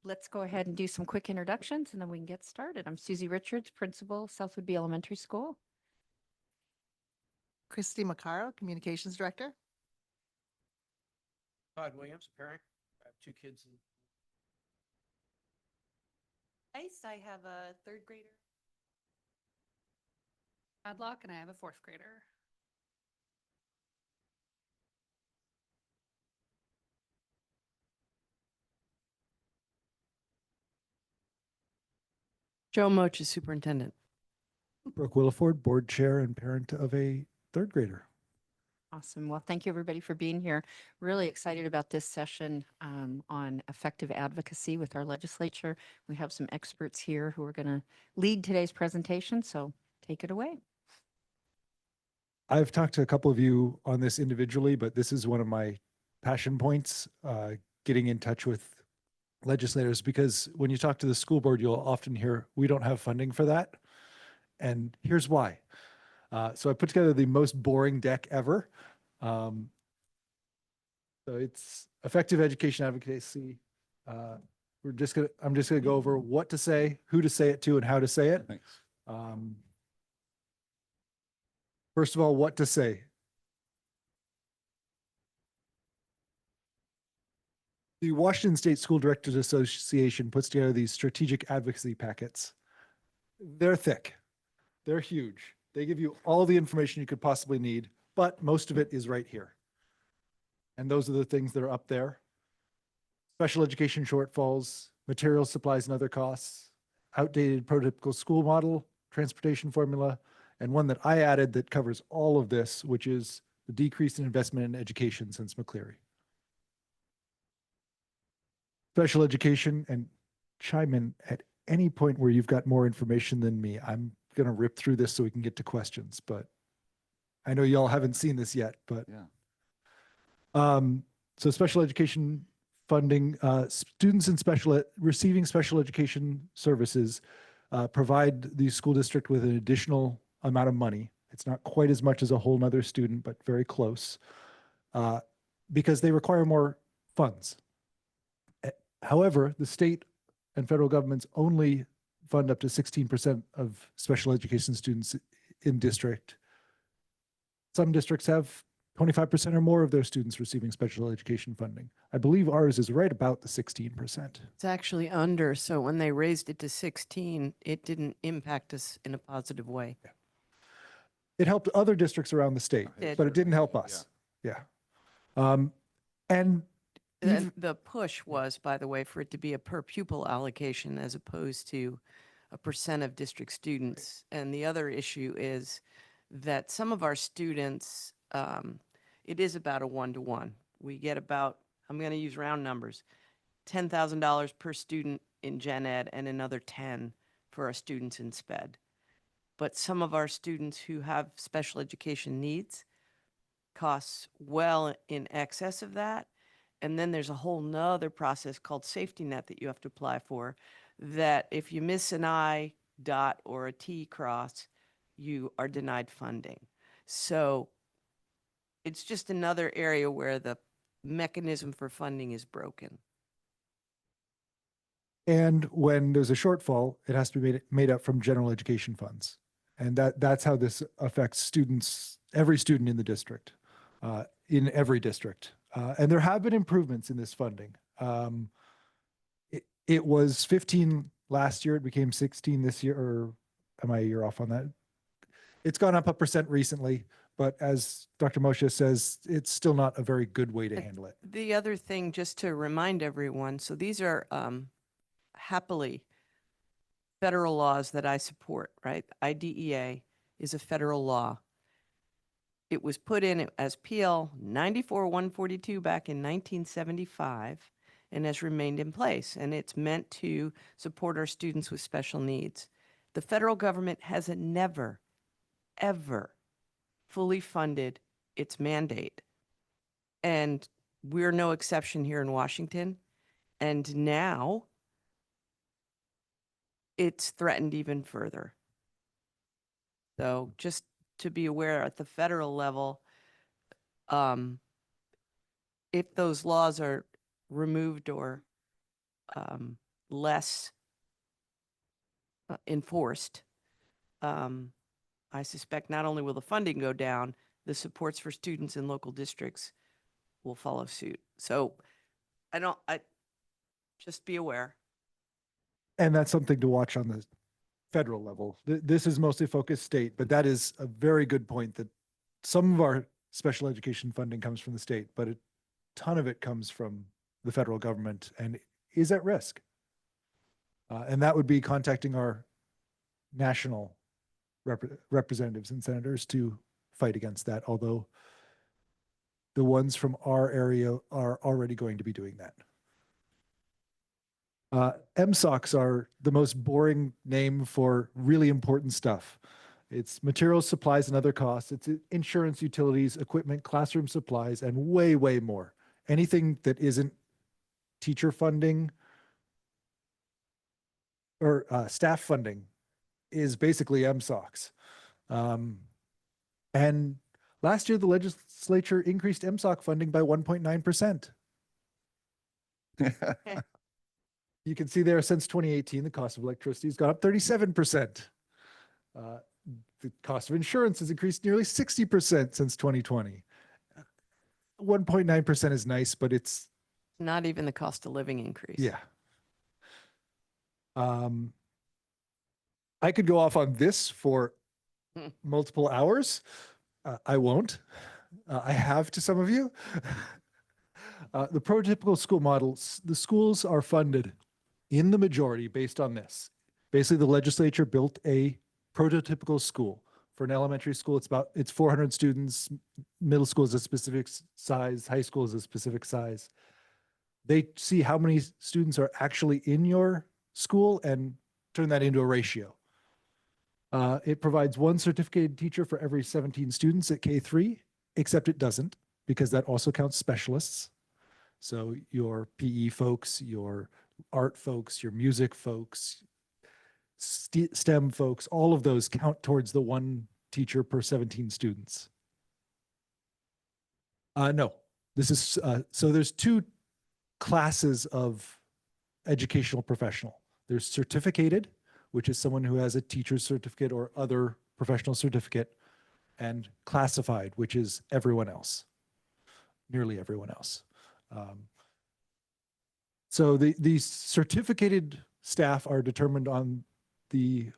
Let's go ahead and do some quick introductions and then we can get started. I'm Susie Richards, Principal, Southwoodby Elementary School. Christy Maccaro, Communications Director. Todd Williams, parent. I have 2 kids. I have a 3rd grader. Padlock, and I have a 4th grader. Joe Moccia, Superintendent. Brook Willeford, board chair and parent of a 3rd grader. Awesome. Well, thank you everybody for being here. Really excited about this session on effective advocacy with our legislature. We have some experts here who are going to lead today's presentation, so take it away. I've talked to a couple of you on this individually, but this is one of my passion points, getting in touch with legislators, because when you talk to the school board, you'll often hear, we don't have funding for that. And here's why. So I put together the most boring deck ever. So it's effective education advocacy. I'm just gonna go over what to say, who to say it to, and how to say it. Thanks. First of all, what to say. The Washington State School Directors Association puts together these strategic advocacy packets. They're thick. They're huge. They give you all the information you could possibly need, but most of it is right here. And those are the things that are up there. Special education shortfalls, materials, supplies, and other costs, outdated prototypical school model, transportation formula, and one that I added that covers all of this, which is the decrease in investment in education since McCleary. Special education, and chime in at any point where you've got more information than me. I'm going to rip through this so we can get to questions, but I know y'all haven't seen this yet, but Yeah. So special education funding, students in receiving special education services provide the school district with an additional amount of money. It's not quite as much as a whole nother student, but very close, because they require more funds. However, the state and federal governments only fund up to 16% of special education students in district. Some districts have 25% or more of their students receiving special education funding. I believe ours is right about the 16%. It's actually under, so when they raised it to 16, it didn't impact us in a positive way. It helped other districts around the state, It but it didn't help us. Yeah. And The push was, by the way, for it to be a per pupil allocation as opposed to a % of district students. And the other issue is that some of our students, it is about a 1-to-1. We get about, I'm going to use round numbers, $10,000 per student in gen ed and another 10 for our students in sped. But some of our students who have special education needs costs well in excess of that. And then there's a whole nother process called safety net that you have to apply for, that if you miss an I dot or a T cross, you are denied funding. So it's just another area where the mechanism for funding is broken. And when there's a shortfall, it has to be made up from general education funds. And that's how this affects students, every student in the district, in every district. And there have been improvements in this funding. It was 15 last year, it became 16 this year, or am I a year off on that? It's gone up a % recently, but as Dr. Moccia says, it's still not a very good way to handle it. The other thing, just to remind everyone, so these are happily federal laws that I support, right? IDEA is a federal law. It was put in as PL 94-142 back in 1975 and has remained in place. And it's meant to support our students with special needs. The federal government has never, ever fully funded its mandate. And we're no exception here in Washington. And now it's threatened even further. So just to be aware at the federal level, if those laws are removed or less enforced, I suspect not only will the funding go down, the supports for students in local districts will follow suit. So just be aware. And that's something to watch on the federal level. This is mostly focused state, but that is a very good point that some of our special education funding comes from the state, but a ton of it comes from the federal government and is at risk. And that would be contacting our national representatives and senators to fight against that, although the ones from our area are already going to be doing that. MSOCs are the most boring name for really important stuff. It's materials, supplies, and other costs. It's insurance, utilities, equipment, classroom supplies, and way, way more. Anything that isn't teacher funding or staff funding is basically MSOCs. And last year, the legislature increased MSOC funding by 1.9%. You can see there since 2018, the cost of electricity has gone up 37%. The cost of insurance has increased nearly 60% since 2020. 1.9% is nice, but it's Not even the cost of living increase. yeah. I could go off on this for multiple hours. I won't. I have to some of you. The prototypical school models, the schools are funded in the majority based on this. Basically, the legislature built a prototypical school. For an elementary school, it's 400 students. Middle school is a specific size. High school is a specific size. They see how many students are actually in your school and turn that into a ratio. It provides one certificated teacher for every 17 students at K3, except it doesn't, because that also counts specialists. So your PE folks, your art folks, your music folks, STEM folks, all of those count towards the one teacher per 17 students. No, this is, so there's two classes of educational professional. There's certificated, which is someone who has a teacher's certificate or other professional certificate, and classified, which is everyone else, nearly everyone else. So the certificated staff are determined on the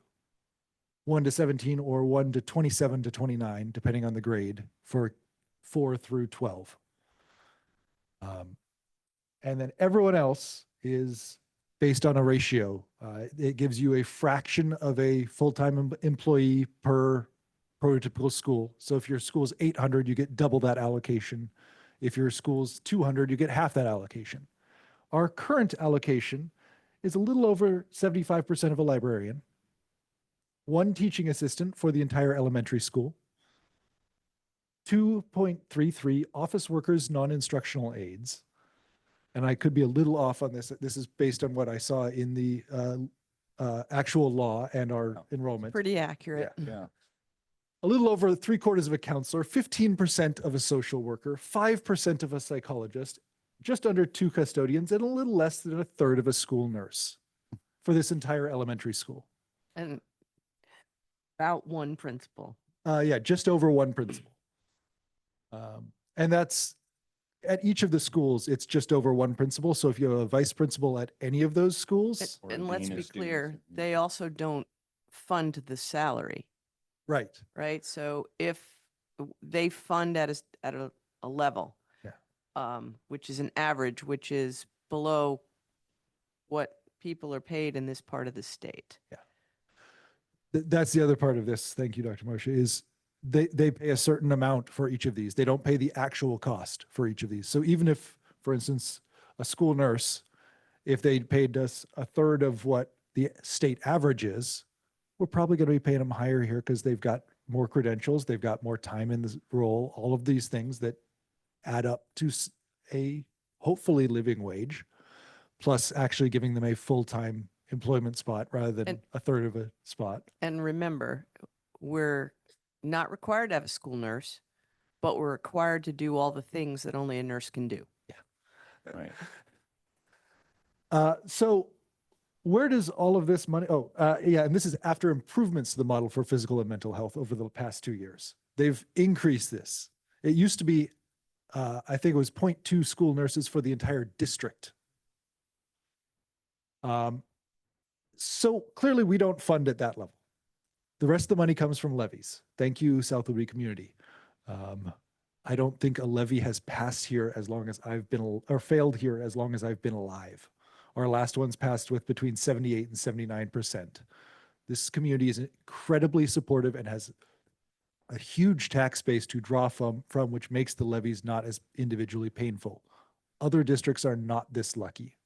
1 to 17 or 1 to 27 to 29, depending on the grade for 4 through 12. And then everyone else is based on a ratio. It gives you a fraction of a full-time employee per prototypical school. So if your school's 800, you get double that allocation. If your school's 200, you get half that allocation. Our current allocation is a little over 75% of a librarian, one teaching assistant for the entire elementary school, 2.33 office workers, non-instructional aides. And I could be a little off on this. This is based on what I saw in the actual law and our enrollment. Pretty accurate. Yeah. A little over 3/4 of a counselor, 15% of a social worker, 5% of a psychologist, just under 2 custodians, and a little less than 1/3 of a school nurse for this entire elementary school. And about one principal. Yeah, just over 1 principal. And that's at each of the schools, it's just over 1 principal. So if you have a vice principal at any of those schools, Or a And let's dean be of clear, students. they also don't fund the salary, right. right? So if they fund at a level, which is an average, which is below what people are paid in this part of the state. That's the other part of this. Thank you, Dr. Moccia, is they pay a certain amount for each of these. They don't pay the actual cost for each of these. So even if, for instance, a school nurse, if they paid us 1/3 of what the state average is, we're probably going to be paying them higher here because they've got more credentials, they've got more time in the role, all of these things that add up to a hopefully living wage, plus actually giving them a full-time employment spot rather than And- 1/3 of a spot. And remember, we're not required to have a school nurse, but we're required to do all the things that only a nurse can do. Right. So where does all of this money, yeah, and this is after improvements to the model for physical and mental health over the past 2 years. They've increased this. It used to be, I think it was 0.2 school nurses for the entire district. So clearly we don't fund at that level. The rest of the money comes from levies. Thank you, South Woodbury community. I don't think a levy has passed here as long as I've been, or failed here as long as I've been alive. Our last one's passed with between 78 and 79%. This community is incredibly supportive and has a huge tax base to draw from which makes the levies not as individually painful. Other districts are not this lucky.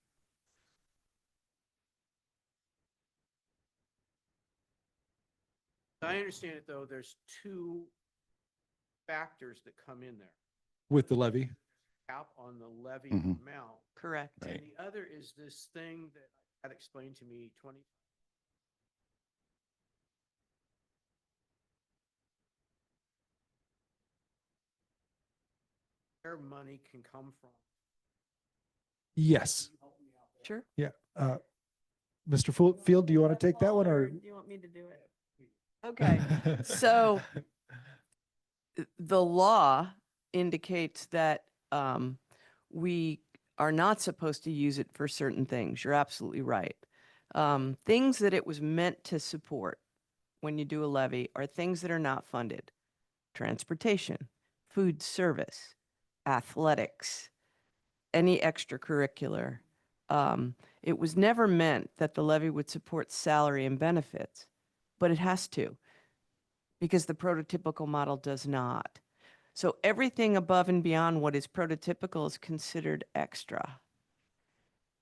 I understand it, though, there's two factors that come in there. With the levy? Cap on the levy Mhm. amount. Correct. And the other is this thing that had explained to me 20. Where money can come from. Yes. Sure. Yeah. Mr. Field, do you want to take that one or? Do you want me to do it? Okay. So the law indicates that we are not supposed to use it for certain things. You're absolutely right. Things that it was meant to support when you do a levy are things that are not funded. Transportation, food service, athletics, any extracurricular. It was never meant that the levy would support salary and benefits, but it has to, because the prototypical model does not. So everything above and beyond what is prototypical is considered extra.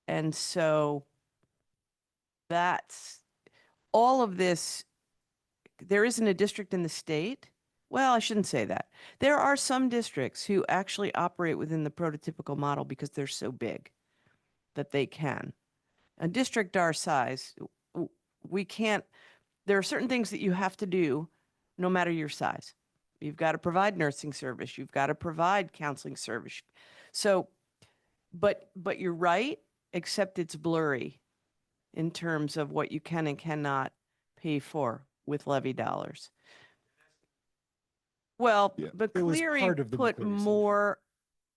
And so that's all of this. There isn't a district in the state. Well, I shouldn't say that. There are some districts who actually operate within the prototypical model because they're so big that they can. A district our size, we can't, there are certain things that you have to do no matter your size. You've got to provide nursing service. You've got to provide counseling service. So, but you're right, except it's blurry in terms of what you can and cannot pay for with levy dollars. Well, Yeah. It was McCleary part of the put McCleary solution. more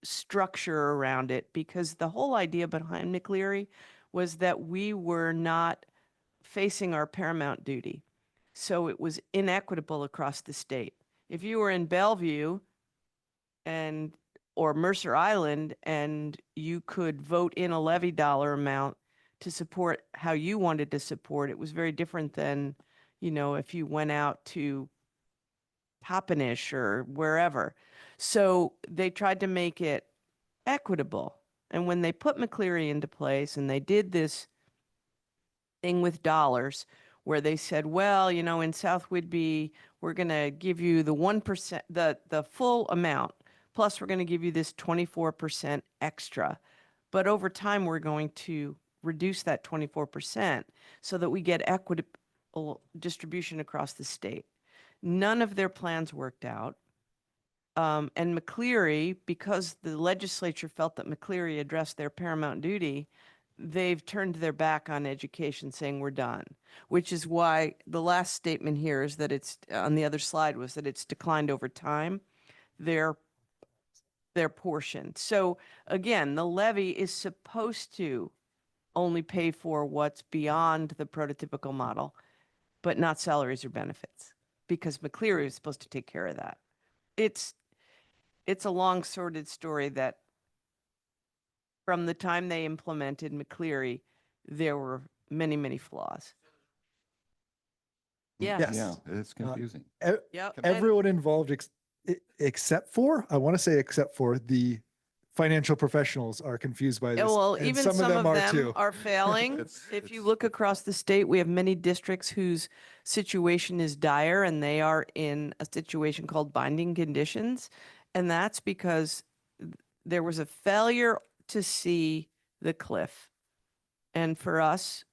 structure around it because the whole idea behind McCleary was that we were not facing our paramount duty. So it was inequitable across the state. If you were in Bellevue or Mercer Island and you could vote in a levy dollar amount to support how you wanted to support, it was very different than, if you went out to Toppenish or wherever. So they tried to make it equitable. And when they put McCleary into place and they did this thing with dollars where they said, well, in South Whidbey, we're going to give you the 1%, the full amount, plus we're going to give you this 24% extra. But over time, we're going to reduce that 24% so that we get equitable distribution across the state. None of their plans worked out. And McCleary, because the legislature felt that McCleary addressed their paramount duty, they've turned their back on education, saying we're done, which is why the last statement here is that it's, on the other slide, was that it's declined over time, their portion. So again, the levy is supposed to only pay for what's beyond the prototypical model, but not salaries or benefits, because McCleary is supposed to take care of that. It's a long sordid story that from the time they implemented McCleary, there were many, many flaws. Yes. Yeah, it's confusing. Yep. and- Everyone involved except for the financial professionals are confused by this. Well, and even some of them are too. are failing. If you look across the state, we have many districts whose situation is dire and they are in a situation called binding conditions. And that's because there was a failure to see the cliff. And for us,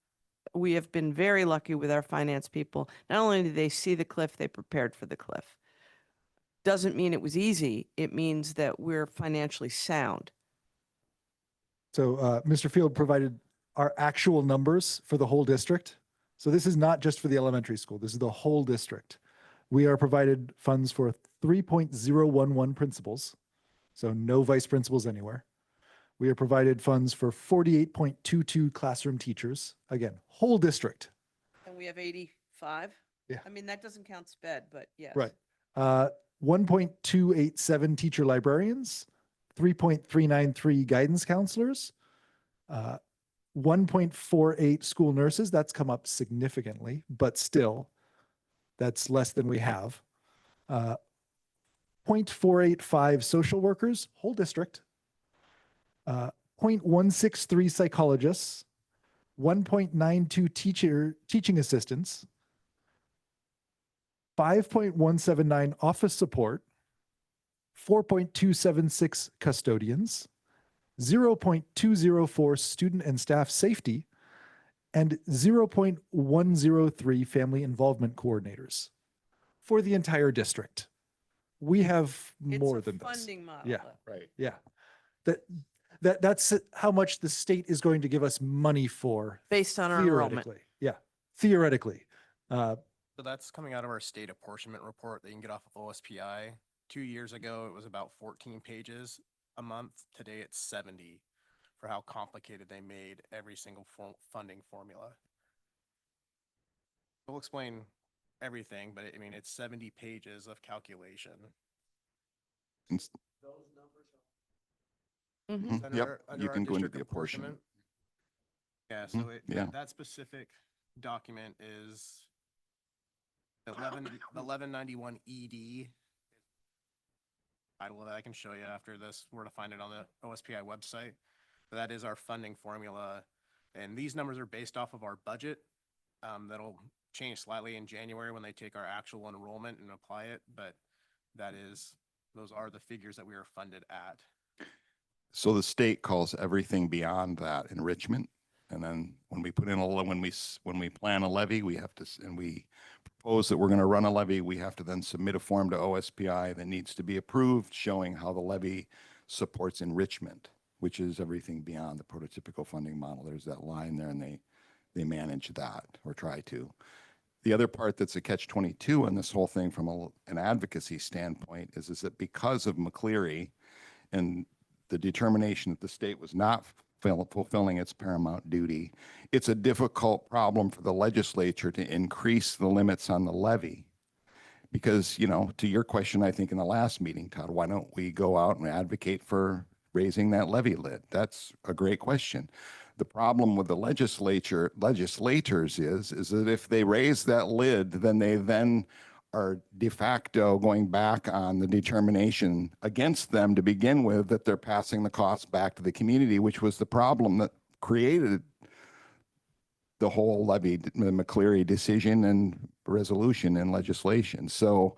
we have been very lucky with our finance people. Not only did they see the cliff, they prepared for the cliff. Doesn't mean it was easy. It means that we're financially sound. So Mr. Field provided are actual numbers for the whole district. So this is not just for the elementary school. This is the whole district. We are provided funds for 3.011 principals. So no vice principals anywhere. We are provided funds for 48.22 classroom teachers. Again, whole district. And we have 85? Yeah. I mean, that doesn't count sped, but yes. Right. 1.287 teacher librarians, 3.393 guidance counselors, 1.48 school nurses. That's come up significantly, but still, that's less than we have. 0.485 social workers, whole district. 0.163 psychologists, 1.92 teaching assistants, 5.179 office support, 4.276 custodians, 0.204 student and staff safety, and 0.103 family involvement coordinators for the entire district. We have more than It's a this. funding model. Yeah. though. Right. Yeah. That's how much the state is going to give us money for Based on our enrollment. theoretically. Yeah. Theoretically. So that's coming out of our state apportionment report that you can get off of OSPI. 2 years ago, it was about 14 pages a month. Today it's 70 for how complicated they made every single funding formula. We'll explain everything, but I mean, it's 70 pages of calculation. Ins- Mhm. It's under Yep, under you our can go into district the apportionment. Yeah, so yeah. that specific document is 1191 ED. Title of that I can show you after this, where to find it on the OSPI website. But that is our funding formula. And these numbers are based off of our budget. That'll change slightly in January when they take our actual enrollment and apply it. But those are the figures that we are funded at. So the state calls everything beyond that enrichment. And then when we put in when we plan a levy, we have to, and we propose that we're going to run a levy, we have to then submit a form to OSPI that needs to be approved, showing how the levy supports enrichment, which is everything beyond the prototypical funding model. There's that line there, and they manage that, or try to. The other part that's a catch-22 in this whole thing from an advocacy standpoint is that because of McCleary and the determination that the state was not fulfilling its paramount duty, it's a difficult problem for the legislature to increase the limits on the levy. Because, to your question, I think in the last meeting, Todd, why don't we go out and advocate for raising that levy lid? That's a great question. The problem with the legislators is that if they raise that lid, then they are de facto going back on the determination against them to begin with, that they're passing the cost back to the community, which was the problem that created the whole levy, the McCleary decision and resolution and legislation. So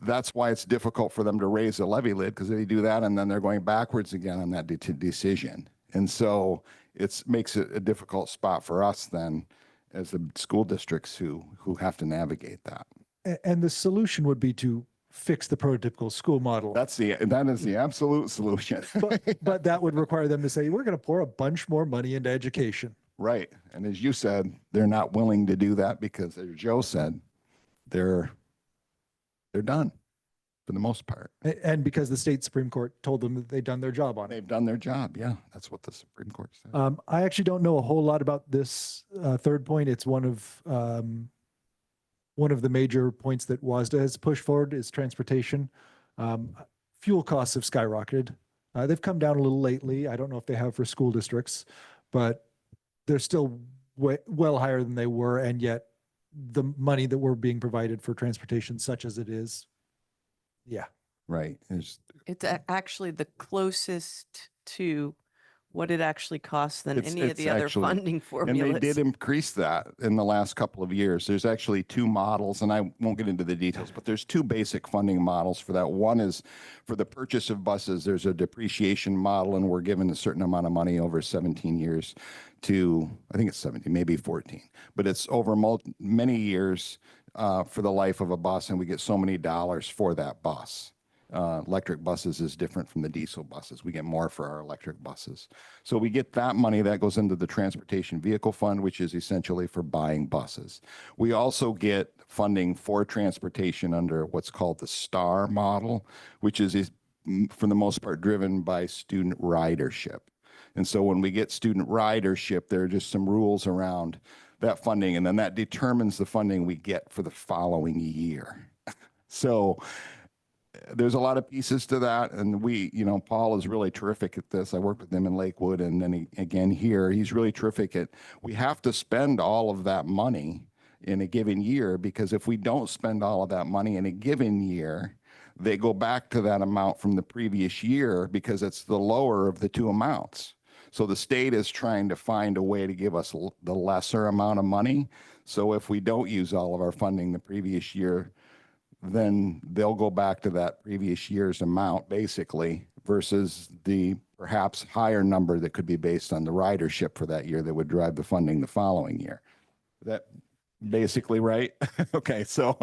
that's why it's difficult for them to raise the levy lid, because they do that and then they're going backwards again on that decision. And so it makes it a difficult spot for us then as the school districts who have to navigate that. And the solution would be to fix the prototypical school model. That is the absolute solution. but that would require them to say, we're going to pour a bunch more money into education. Right. And as you said, they're not willing to do that because, as Joe said, they're done for the most part. And because the state Supreme Court told them that they'd done their job on it. They've done their job. Yeah, that's what the Supreme Court said. I actually don't know a whole lot about this third point. It's one of the major points that WASDA has pushed forward is transportation. Fuel costs have skyrocketed. They've come down a little lately. I don't know if they have for school districts, but they're still well higher than they were. And yet the money that we're being provided for transportation, such as it is, yeah. Right. It's actually the closest to what it actually costs than any of the other funding formulas. And they did increase that in the last couple of years. There's actually two models, and I won't get into the details, but there's two basic funding models for that. One is for the purchase of buses, there's a depreciation model, and we're given a certain amount of money over 17 years to, I think it's 17, maybe 14, but it's over many years for the life of a bus, and we get so many dollars for that bus. Electric buses is different from the diesel buses. We get more for our electric buses. So we get that money that goes into the Transportation Vehicle Fund, which is essentially for buying buses. We also get funding for transportation under what's called the STAR model, which is for the most part driven by student ridership. And so when we get student ridership, there are just some rules around that funding, and then that determines the funding we get for the following year. So there's a lot of pieces to that, and Paul is really terrific at this. I worked with him in Lakewood, and then again here, he's really terrific at, we have to spend all of that money in a given year, because if we don't spend all of that money in a given year, they go back to that amount from the previous year because it's the lower of the two amounts. So the state is trying to find a way to give us the lesser amount of money. So if we don't use all of our funding the previous year, then they'll go back to that previous year's amount basically, versus the perhaps higher number that could be based on the ridership for that year that would drive the funding the following year. That basically right? Okay, so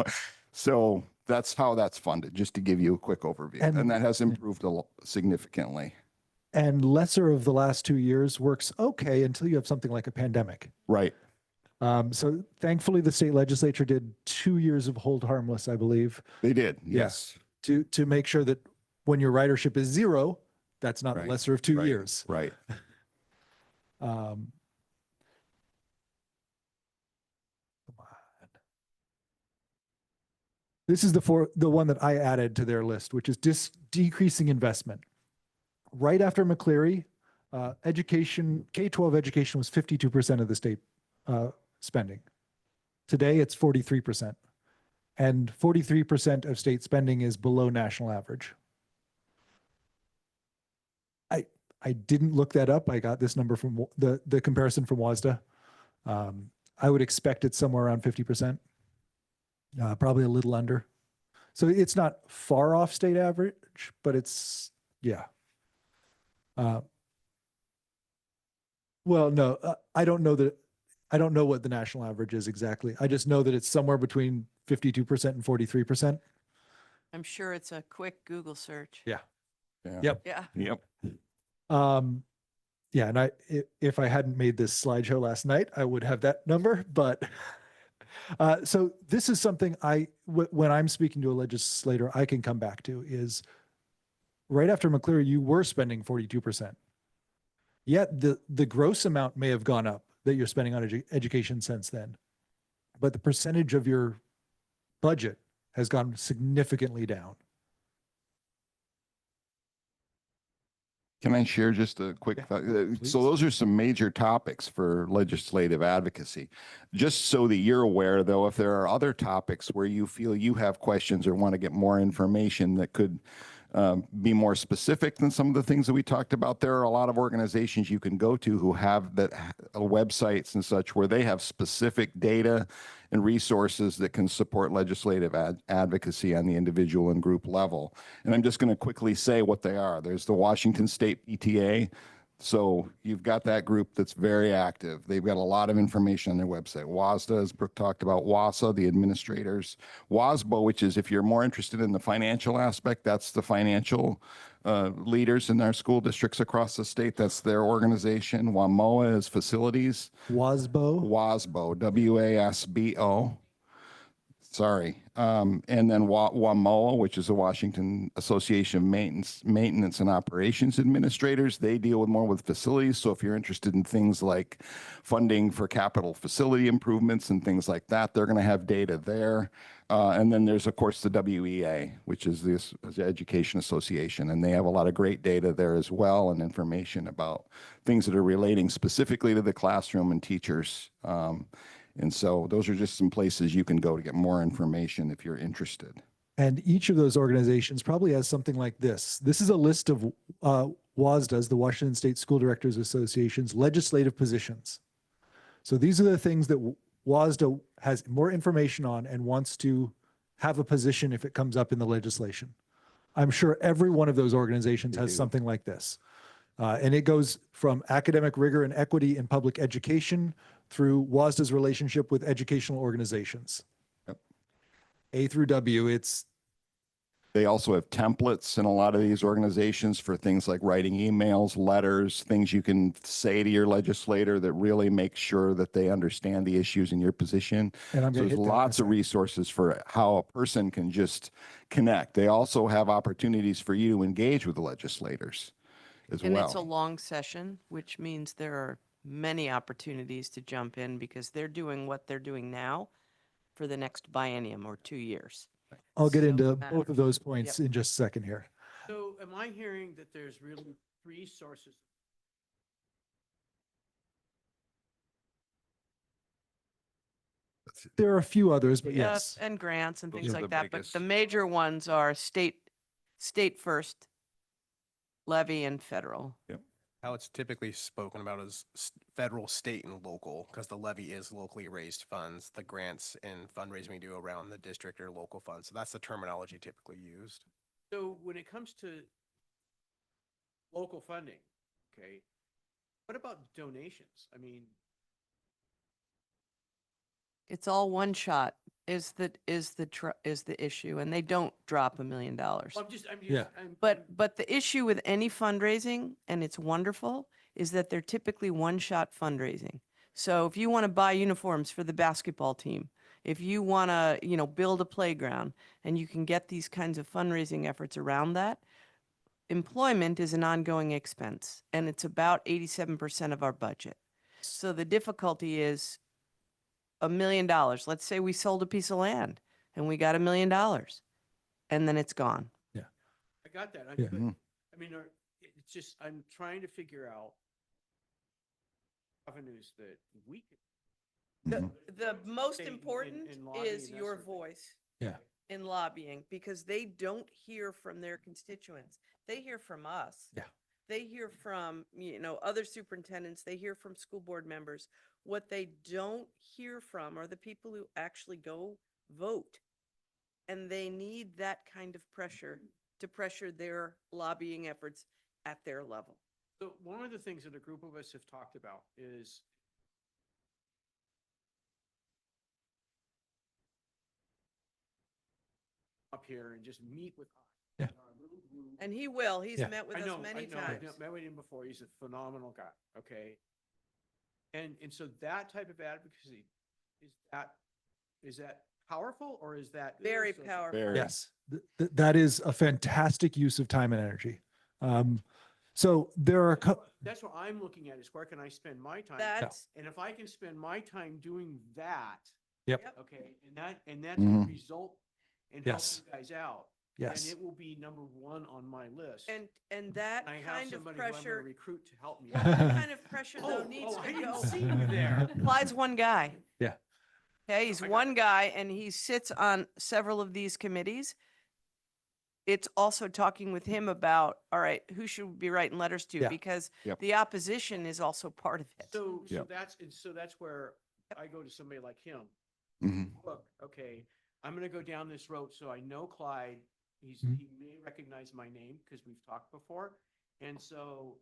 that's how that's funded, just to give you a quick overview. And that has improved significantly. And lesser of the last 2 years works okay until you have something like a pandemic. Right. So thankfully, the state legislature did 2 years of hold harmless, I believe. They did, yes. To make sure that when your ridership is zero, that's not Right. the lesser of 2 Right. years. Right. Come on. This is the one that I added to their list, which is decreasing investment. Right after McCleary, education, K-12 education was 52% of the state spending. Today, it's 43%. And 43% of state spending is below national average. I didn't look that up. I got this number from the comparison from WASDA. I would expect it's somewhere around 50%, probably a little under. So it's not far off state average, but it's, yeah. Well, no, I don't know what the national average is exactly. I just know that it's somewhere between 52% and 43%. I'm sure it's a quick Google search. Yeah. Yeah. Yep. Yeah. Yep. Yeah, and if I hadn't made this slideshow last night, I would have that number. But so this is something when I'm speaking to a legislator, I can come back to is right after McCleary, you were spending 42%. Yet the gross amount may have gone up that you're spending on education since then, but the percentage of your budget has gone significantly down. Can I share just a quick thought? So those are some major topics for legislative advocacy. Just so that you're aware, though, if there are other topics where you feel you have questions or want to get more information that could be more specific than some of the things that we talked about, there are a lot of organizations you can go to who have websites and such where they have specific data and resources that can support legislative advocacy on the individual and group level. And I'm just going to quickly say what they are. There's the Washington State PTA. So you've got that group that's very active. They've got a lot of information on their website. WASDA, as Brooke talked about, WASA, the administrators. WASBO, which is if you're more interested in the financial aspect, that's the financial leaders in our school districts across the state. That's their organization. WAMOA is facilities. WASBO, W-A-S-B-O. Sorry. And then WAMOA, which is the Washington Association of Maintenance and Operations Administrators. They deal more with facilities. So if you're interested in things like funding for capital facility improvements and things like that, they're going to have data there. And then there's, of course, the WEA, which is the Education Association. And they have a lot of great data there as well and information about things that are relating specifically to the classroom and teachers. And so those are just some places you can go to get more information if you're interested. And each of those organizations probably has something like this. This is a list of WASDA's, the Washington State School Directors Association's legislative positions. So these are the things that WASDA has more information on and wants to have a position if it comes up in the legislation. I'm sure every one of those organizations has something like this. And it goes from academic rigor and equity in public education through WASDA's relationship with educational organizations. Yep. A through W, it's They also have templates in a lot of these organizations for things like writing emails, letters, things you can say to your legislator that really make sure that they understand the issues in your position. And I'm So going to there's hit that in a lots of sec. resources for how a person can just connect. They also have opportunities for you to engage with the legislators as And it's a well. long session, which means there are many opportunities to jump in because they're doing what they're doing now for the next biennium or 2 years. I'll get So into it both of matters. those points in just a second here. So am I hearing that there's really three sources? There are a few others, but Yeah, yes. and grants and Those things are like the that, but the biggest. major ones are state first, levy, and federal. How it's typically spoken about is federal, state, and local, because the levy is locally raised funds. The grants and fundraising we do around the district or local funds. So that's the terminology typically used. So when it comes to local funding, okay, what about donations? I mean, It's all one shot is the issue, and they don't drop $1 million. Yeah. But the issue with any fundraising, and it's wonderful, is that they're typically one-shot fundraising. So if you want to buy uniforms for the basketball team, if you want to, build a playground, and you can get these kinds of fundraising efforts around that, employment is an ongoing expense, and it's about 87% of our budget. So the difficulty is $1 million. Let's say we sold a piece of land and we got $1 million, and then it's gone. I got that. Yeah. But, I mean, it's just, I'm trying to figure out avenues that we could. Mhm. The most Say in- important in lobbying is and that your sort of thing. voice. Yeah. In lobbying, because they don't hear from their constituents. They hear from us. Yeah. They hear from, other superintendents. They hear from school board members. What they don't hear from are the people who actually go vote. And they need that kind of pressure to pressure their lobbying efforts at their level. So one of the things that a group of us have talked about is up here and just meet with us. Yeah. Our little group. And he will. He's Yeah. met with I us know, many I know, times. I've met with him before. He's a phenomenal guy. Okay. And so that type of advocacy, is that powerful or is that? Very so- powerful. Very. Yes, that is a fantastic use of time and energy. So there are, That's what I'm looking at is where can I spend my time? That's, And if I can spend my time doing that. Yep. Okay, and that's Mhm. a result in Yes. helping you guys out. yes. And it will be number one on my list. and that I have kind of somebody who I'm gonna pressure, recruit to help me. that kind of pressure though Oh, needs oh, I to didn't go. see you there. Clyde's one guy. Yeah. Okay, he's I got one guy and he sits on several of these committees. It's also talking with him about, all right, who should we be writing letters to? Yeah. Because Yep. the opposition is also part of it. So Yep. that's where I go to somebody like him. Mhm. Look, okay, I'm gonna go down this road, so I know Clyde, Mhm. he may recognize my name, because we've talked before, and so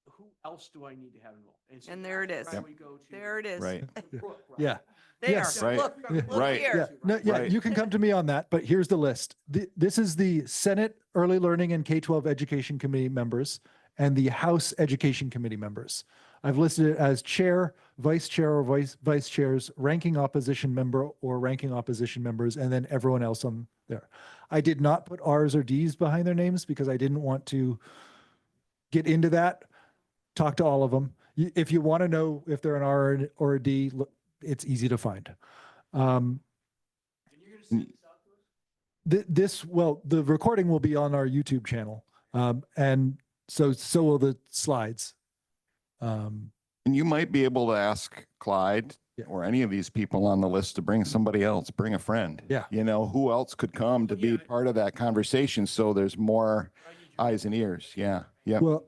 who else do I need to have involved? So And there it that's is. where I would go to There it is. Right. Brooke, right? Yeah. There, Yes. Right. look, Yeah. look Right. here. Yeah, no, yeah, Right. you can come to me on that, but here's the list. This is the Senate Early Learning and K-12 Education Committee members and the House Education Committee members. I've listed it as chair, vice chair or vice chairs, ranking opposition member or ranking opposition members, and then everyone else on there. I did not put R's or D's behind their names because I didn't want to get into that. Talk to all of them. If you want to know if they're an R or a D, look, it's easy to find. And you're gonna send this out to us? Well, the recording will be on our YouTube channel. And so will the slides. And you might be able to ask Clyde Yeah. or any of these people on the list to bring somebody else, bring a friend. Yeah. Who else could come to be Yeah. part of that conversation so there's more I need your- eyes and ears. Yeah. Yeah. Well,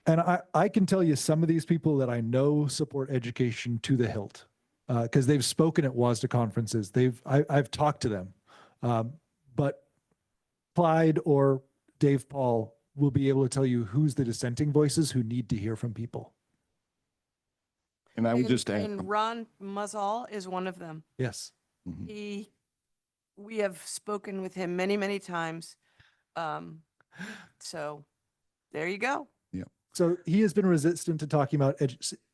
and I can tell you some of these people that I know support education to the hilt because they've spoken at WASDA conferences. I've talked to them. But Clyde or Dave Paul will be able to tell you who's the dissenting voices who need to hear from people. And I would just add, And Ron Muzzall is one of them. Yes. Mhm. We have spoken with him many, many times. So there you go. So he has been resistant to talking about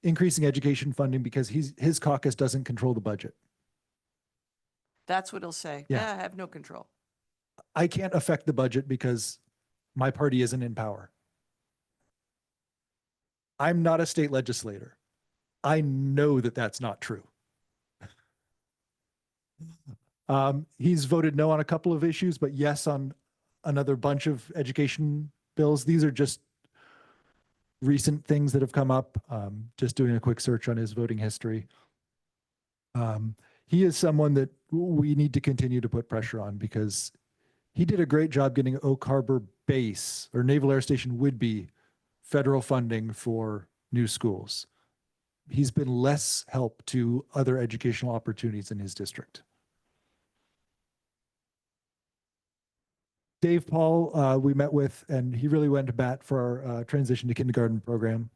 increasing education funding because his caucus doesn't control the budget. That's what he'll say. Yeah. Yeah, I have no control. I can't affect the budget because my party isn't in power. I'm not a state legislator. I know that that's not true. He's voted no on a couple of issues, but yes on another bunch of education bills. These are just recent things that have come up. Just doing a quick search on his voting history. He is someone that we need to continue to put pressure on because he did a great job getting Oak Harbor Base or Naval Air Station Whidbey federal funding for new schools. He's been less help to other educational opportunities in his district. Dave Paul, we met with, and he really went to bat for our transition to kindergarten program.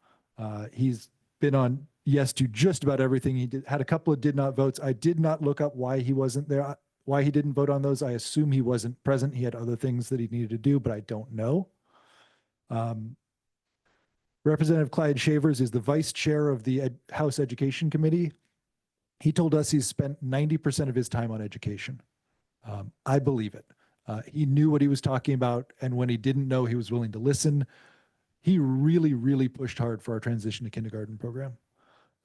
He's been on yes to just about everything. He had a couple of did not votes. I did not look up why he wasn't there, why he didn't vote on those. I assume he wasn't present. He had other things that he needed to do, but I don't know. Representative Clyde Shavers is the vice chair of the House Education Committee. He told us he's spent 90% of his time on education. I believe it. He knew what he was talking about, and when he didn't know, he was willing to listen. He really, really pushed hard for our transition to kindergarten program.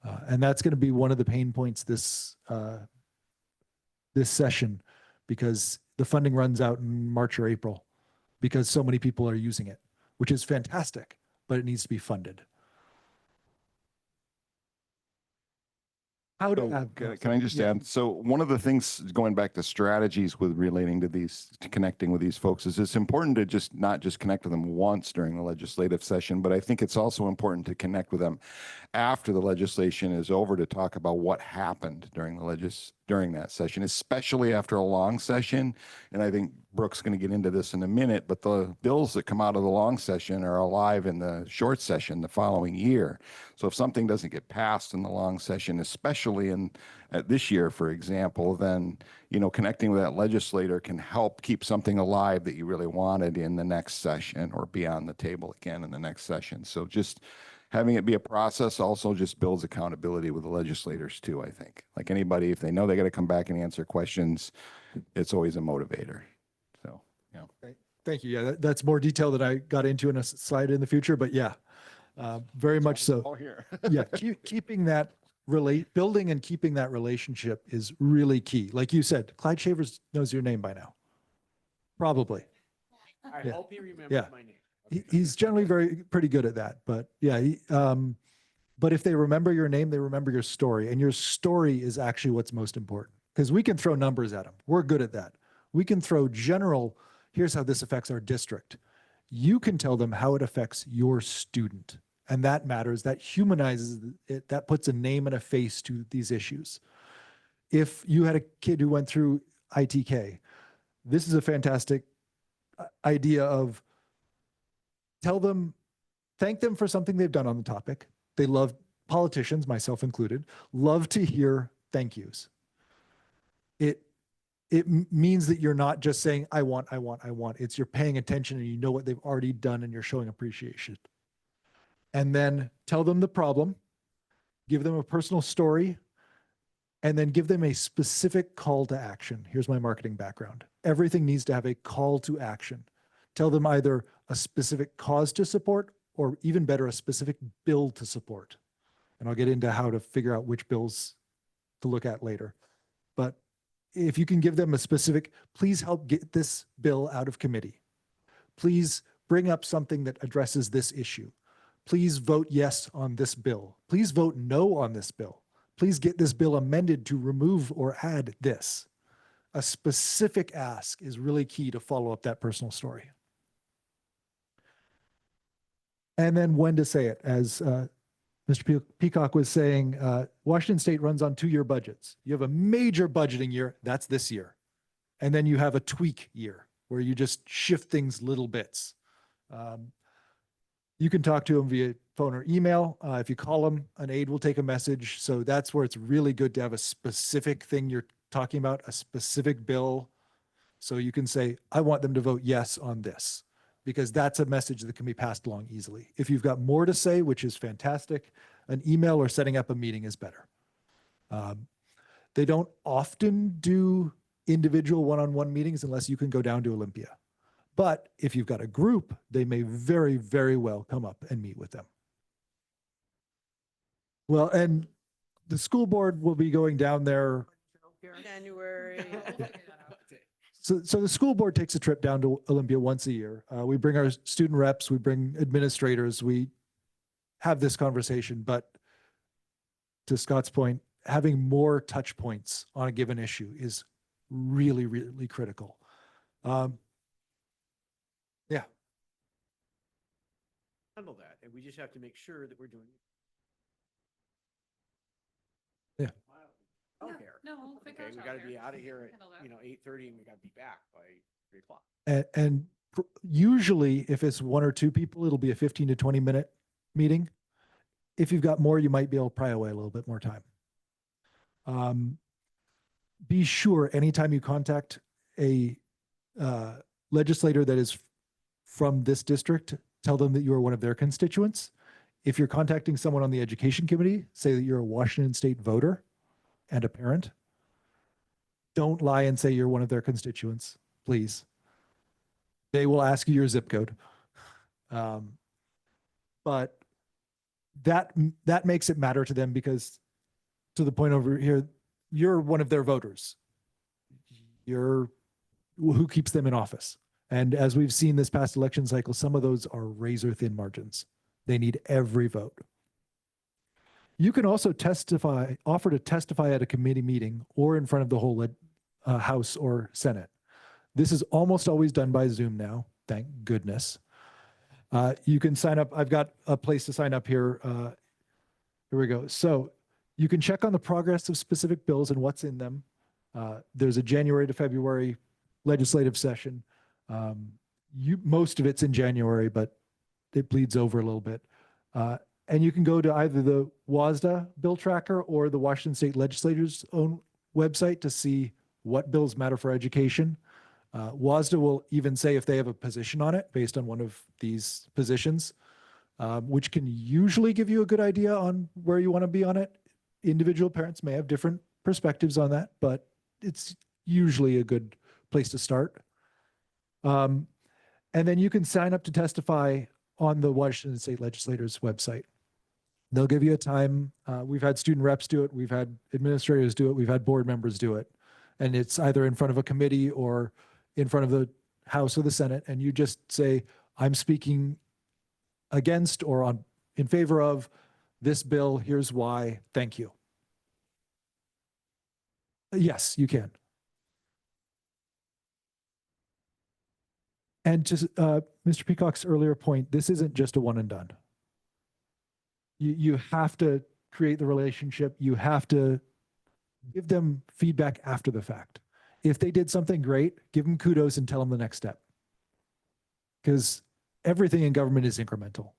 And that's going to be one of the pain points this session, because the funding runs out in March or April because so many people are using it, which is fantastic, but it needs to be funded. How to have, Can I just yeah. add? So one of the things going back to strategies with relating to these, to connecting with these folks is it's important to just not just connect with them once during the legislative session, but I think it's also important to connect with them after the legislation is over to talk about what happened during the during that session, especially after a long session. And I think Brooke's going to get into this in a minute, but the bills that come out of the long session are alive in the short session the following year. So if something doesn't get passed in the long session, especially in this year, for example, then, you know, connecting with that legislator can help keep something alive that you really wanted in the next session or be on the table again in the next session. So just having it be a process also just builds accountability with the legislators too, I think. Like anybody, if they know they got to come back and answer questions, it's always a motivator. So, yeah. Okay. Thank you. Yeah, that's more detail that I got into in a slide in the future, but yeah, very much so. All here. Yeah, keeping that building and keeping that relationship is really key. Like you said, Clyde Shavers knows your name by now. Probably. I Yeah. hope he remembers Yeah. my name. He's generally pretty good at that, but yeah, but if they remember your name, they remember your story, and your story is actually what's most important, because we can throw numbers at them. We're good at that. We can throw general, here's how this affects our district. You can tell them how it affects your student, and that matters. That humanizes it. That puts a name and a face to these issues. If you had a kid who went through ITK, this is a fantastic idea of tell them, thank them for something they've done on the topic. They love, politicians, myself included, love to hear thank yous. It means that you're not just saying, I want. It's you're paying attention and you know what they've already done and you're showing appreciation. And then tell them the problem, give them a personal story, and then give them a specific call to action. Here's my marketing background. Everything needs to have a call to action. Tell them either a specific cause to support, or even better, a specific bill to support. And I'll get into how to figure out which bills to look at later. But if you can give them a specific, please help get this bill out of committee. Please bring up something that addresses this issue. Please vote yes on this bill. Please vote no on this bill. Please get this bill amended to remove or add this. A specific ask is really key to follow up that personal story. And then when to say it. As Mr. Peacock was saying, Washington State runs on 2-year budgets. You have a major budgeting year, that's this year. And then you have a tweak year where you just shift things little bits. You can talk to them via phone or email. If you call them, an aide will take a message. So that's where it's really good to have a specific thing you're talking about, a specific bill, So you can say, I want them to vote yes on this, because that's a message that can be passed along easily. If you've got more to say, which is fantastic, an email or setting up a meeting is better. They don't often do individual one-on-one meetings unless you can go down to Olympia. But if you've got a group, they may very, very well come up and meet with them. Well, and the school board will be going down there. January. So the school board takes a trip down to Olympia once a year. We bring our student reps, we bring administrators, we have this conversation. But to Scott's point, having more touch points on a given issue is really, really critical. Yeah. Handle that, and we just have to make sure that we're doing. Yeah. Out Yeah, here. no, we'll figure Okay, we out gotta childcare. be out of here Handle that. at, 8:30 and we gotta be back by 3 o'clock. And usually if it's one or two people, it'll be a 15 to 20-minute meeting. If you've got more, you might be able to pry away a little bit more time. Be sure anytime you contact a legislator that is from this district, tell them that you are one of their constituents. If you're contacting someone on the education committee, say that you're a Washington State voter and a parent. Don't lie and say you're one of their constituents, please. They will ask you your zip code. But that makes it matter to them, because to the point over here, you're one of their voters. You're who keeps them in office. And as we've seen this past election cycle, some of those are razor thin margins. They need every vote. You can also offer to testify at a committee meeting or in front of the whole House or Senate. This is almost always done by Zoom now, thank goodness. You can sign up. I've got a place to sign up here. Here we go. So you can check on the progress of specific bills and what's in them. There's a January to February legislative session. Most of it's in January, but it bleeds over a little bit. And you can go to either the WASDA bill tracker or the Washington State Legislature's own website to see what bills matter for education. WASDA will even say if they have a position on it based on one of these positions, which can usually give you a good idea on where you want to be on it. Individual parents may have different perspectives on that, but it's usually a good place to start. And then you can sign up to testify on the Washington State Legislature's website. They'll give you a time. We've had student reps do it. We've had administrators do it. We've had board members do it. And it's either in front of a committee or in front of the House or the Senate. And you just say, I'm speaking against or in favor of this bill. Here's why. Thank you. Yes, you can. And to Mr. Peacock's earlier point, this isn't just a one and done. You have to create the relationship. You have to give them feedback after the fact. If they did something great, give them kudos and tell them the next step. Because everything in government is incremental.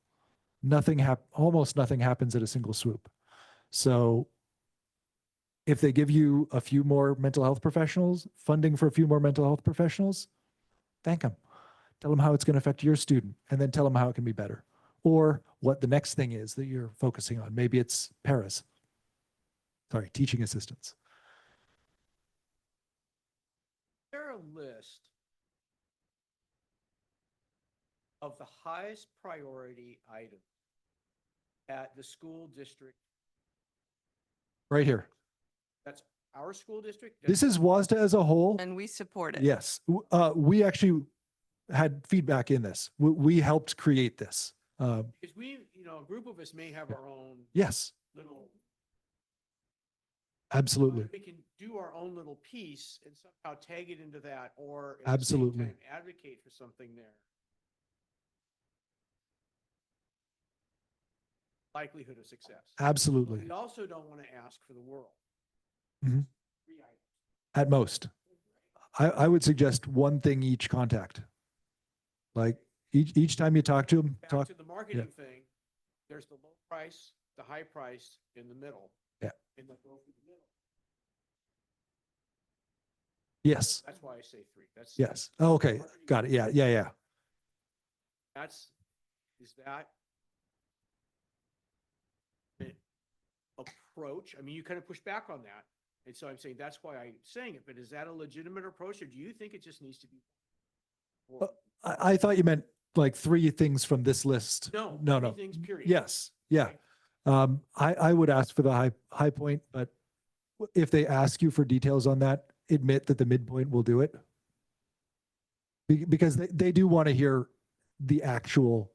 Almost nothing happens at a single swoop. So if they give you a few more mental health professionals, funding for a few more mental health professionals, thank them. Tell them how it's going to affect your student, and then tell them how it can be better. Or what the next thing is that you're focusing on. Maybe it's teaching assistants. Is there a list of the highest priority items at the school district? Right here. That's our school district? This is WASDA as a whole. And we support it. Yes. We actually had feedback in this. We helped create this. Because we, a group of us may have our own Yes, little. absolutely. We can do our own little piece and somehow tag it into that, or at the same Absolutely. time advocate for something there. Likelihood of success. Absolutely. We also don't want to ask for the world. Mhm. 3 items. At most. I would suggest one thing each contact. Like each time you talk to them, Back to the marketing thing, there's the low price, the high price, in the middle. Yeah. And the low through the middle. Yes, That's why I say 3. That's. yes. Oh, okay, got it. Yeah, yeah, yeah. Is that an approach? I mean, you kind of push back on that. And so I'm saying that's why I'm saying it, but is that a legitimate approach or do you think it just needs to be? Or- I thought you meant like 3 things from this list. No, No, 3 no. things, period. Yes, yeah. Okay. I would ask for the high point, but if they ask you for details on that, admit that the midpoint will do it. Because they do want to hear the actual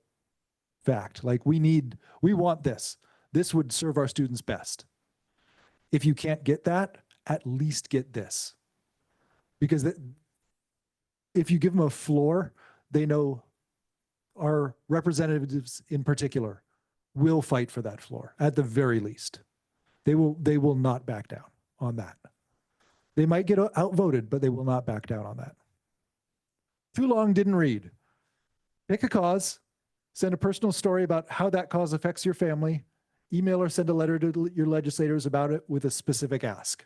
fact. Like we want this. This would serve our students best. If you can't get that, at least get this. Because if you give them a floor, they know our representatives in particular will fight for that floor at the very least. They will not back down on that. They might get outvoted, but they will not back down on that. Too long, didn't read. Pick a cause, send a personal story about how that cause affects your family, email or send a letter to your legislators about it with a specific ask.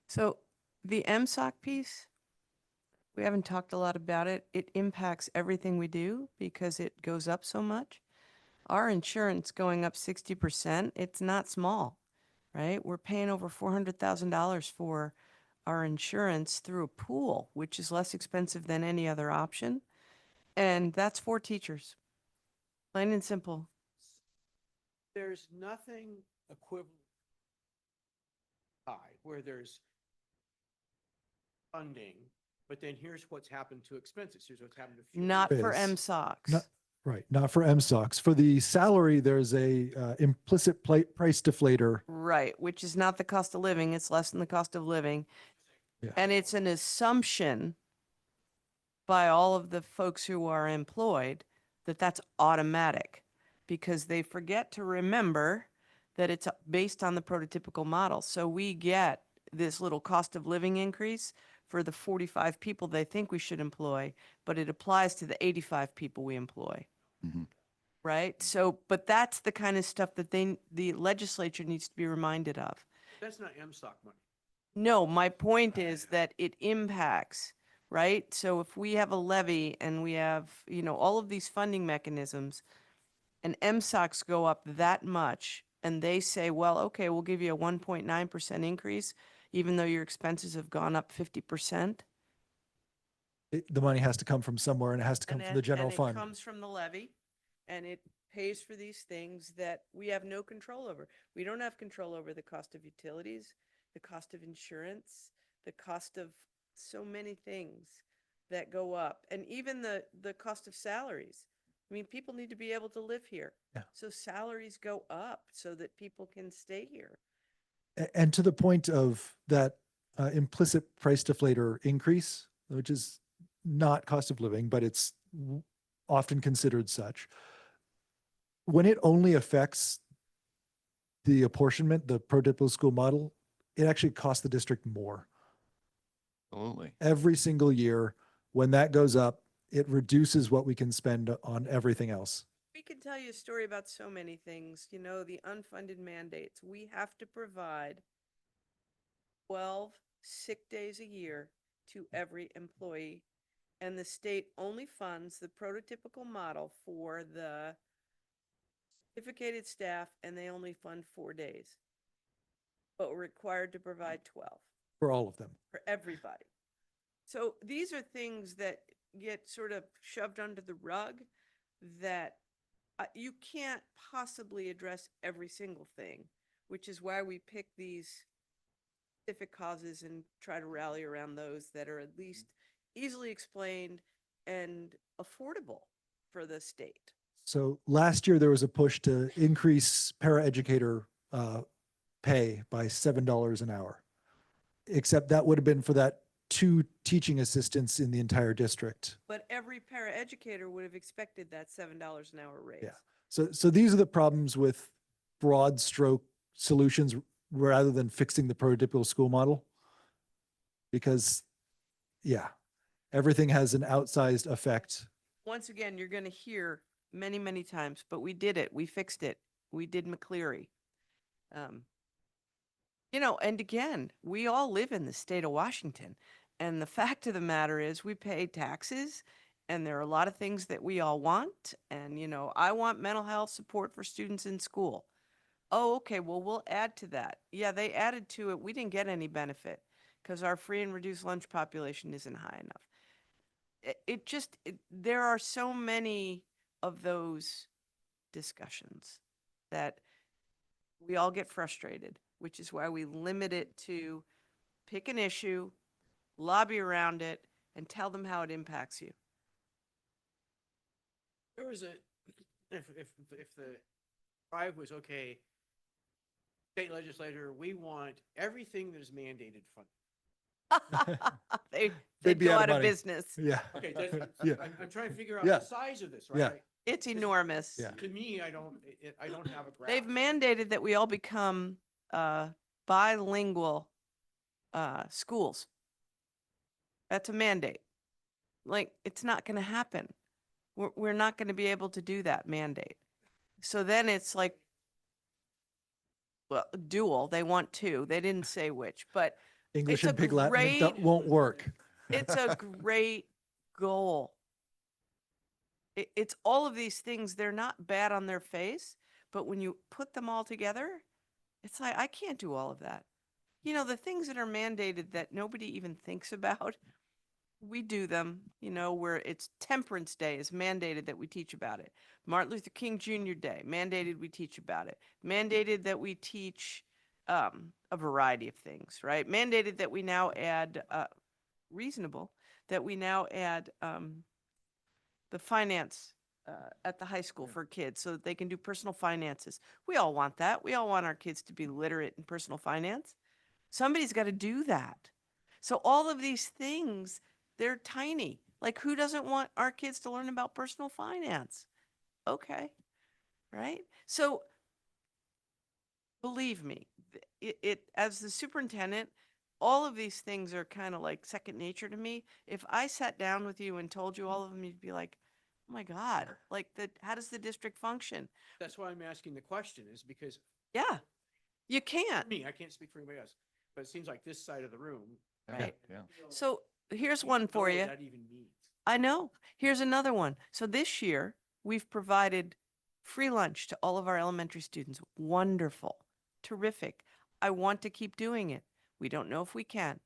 So the MSOC piece, we haven't talked a lot about it. It impacts everything we do because it goes up so much. Our insurance going up 60%, it's not small, right? We're paying over $400,000 for our insurance through a pool, which is less expensive than any other option. And that's 4 teachers. Plain and simple. There's nothing equivalent where there's funding, but then here's what's happened to expenses. Here's what's happened to fuel. Not for Is. MSOCs. Not- Right, not for MSOCs. For the salary, there's a implicit price deflator. Right, which is not the cost of living. It's less than the cost of living. Yeah. And it's an assumption by all of the folks who are employed that that's automatic because they forget to remember that it's based on the prototypical model. So we get this little cost of living increase for the 45 people they think we should employ, but it applies to the 85 people we employ. Mhm. Right? So, but that's the kind of stuff that the legislature needs to be reminded of. That's not MSOC money. No, my point is that it impacts, right? So if we have a levy and we have, all of these funding mechanisms and MSOCs go up that much and they say, well, okay, we'll give you a 1.9% increase, even though your expenses have gone up 50%. The money has to come from somewhere and it has to come And from the it- general and fund. It comes from the levy and it pays for these things that we have no control over. We don't have control over the cost of utilities, the cost of insurance, the cost of so many things that go up, and even the cost of salaries. I mean, people need to be able to live here. Yeah. So salaries go up so that people can stay here. And to the point of that implicit price deflator increase, which is not cost of living, but it's often considered such. When it only affects the apportionment, the prototypical school model, it actually costs the district more. Absolutely. Every single year, when that goes up, it reduces what we can spend on everything else. We could tell you a story about so many things, the unfunded mandates. We have to provide 12 sick days a year to every employee. And the state only funds the prototypical model for the certificated staff, and they only fund 4 days. But we're required to provide 12 For all of them. for everybody. So these are things that get sort of shoved under the rug that you can't possibly address every single thing, which is why we pick these specific causes and try to rally around those that are at least easily explained and affordable for the state. So last year, there was a push to increase paraeducator pay by $7 an hour. Except that would have been for that 2 teaching assistants in the entire district. But every paraeducator would have expected that $7 an hour raise. Yeah. So these are the problems with broad stroke solutions rather than fixing the prototypical school model. Because, yeah, everything has an outsized effect. Once again, you're going to hear many, many times, but we did it. We fixed it. We did McCleary. And again, we all live in the state of Washington. And the fact of the matter is we pay taxes and there are a lot of things that we all want. And, I want mental health support for students in school. Oh, okay, well, we'll add to that. Yeah, they added to it. We didn't get any benefit because our free and reduced lunch population isn't high enough. There are so many of those discussions that we all get frustrated, which is why we limit it to pick an issue, lobby around it, and tell them how it impacts you. There was if the drive was, okay, state legislature, we want everything that is mandated funded. They'd They'd be go out out of of money. business. Yeah. Okay, Yeah. I'm trying to figure out Yeah. the size of this, right? Yeah. Like, It's enormous. Yeah. to me, I don't have a graph. They've mandated that we all become bilingual schools. That's a mandate. Like, it's not going to happen. We're not going to be able to do that mandate. So then it's like, well, dual. They want two. They didn't say which, but English It's and a Pig Latin, that great- won't work. it's a great goal. It's all of these things. They're not bad on their face, but when you put them all together, it's like, I can't do all of that. The things that are mandated that nobody even thinks about, we do them, where it's Temperance Day is mandated that we teach about it. Martin Luther King Jr. Day, mandated we teach about it. Mandated that we teach a variety of things, right? Mandated that we now add, reasonable, that we now add the finance at the high school for kids so that they can do personal finances. We all want that. We all want our kids to be literate in personal finance. Somebody's got to do that. So all of these things, they're tiny. Like, who doesn't want our kids to learn about personal finance? Okay, right? So believe me, as the superintendent, all of these things are kind of like second nature to me. If I sat down with you and told you all of them, you'd be like, oh my God, like, how does the district function? That's why I'm asking the question, is because Yeah, you for can't. me, I can't speak for anybody else, but it seems like this side of the room. Right. Yeah. So here's you one don't for know you. what that even means. I know. Here's another one. So this year, we've provided free lunch to all of our elementary students. Wonderful. Terrific. I want to keep doing it. We don't know if we can.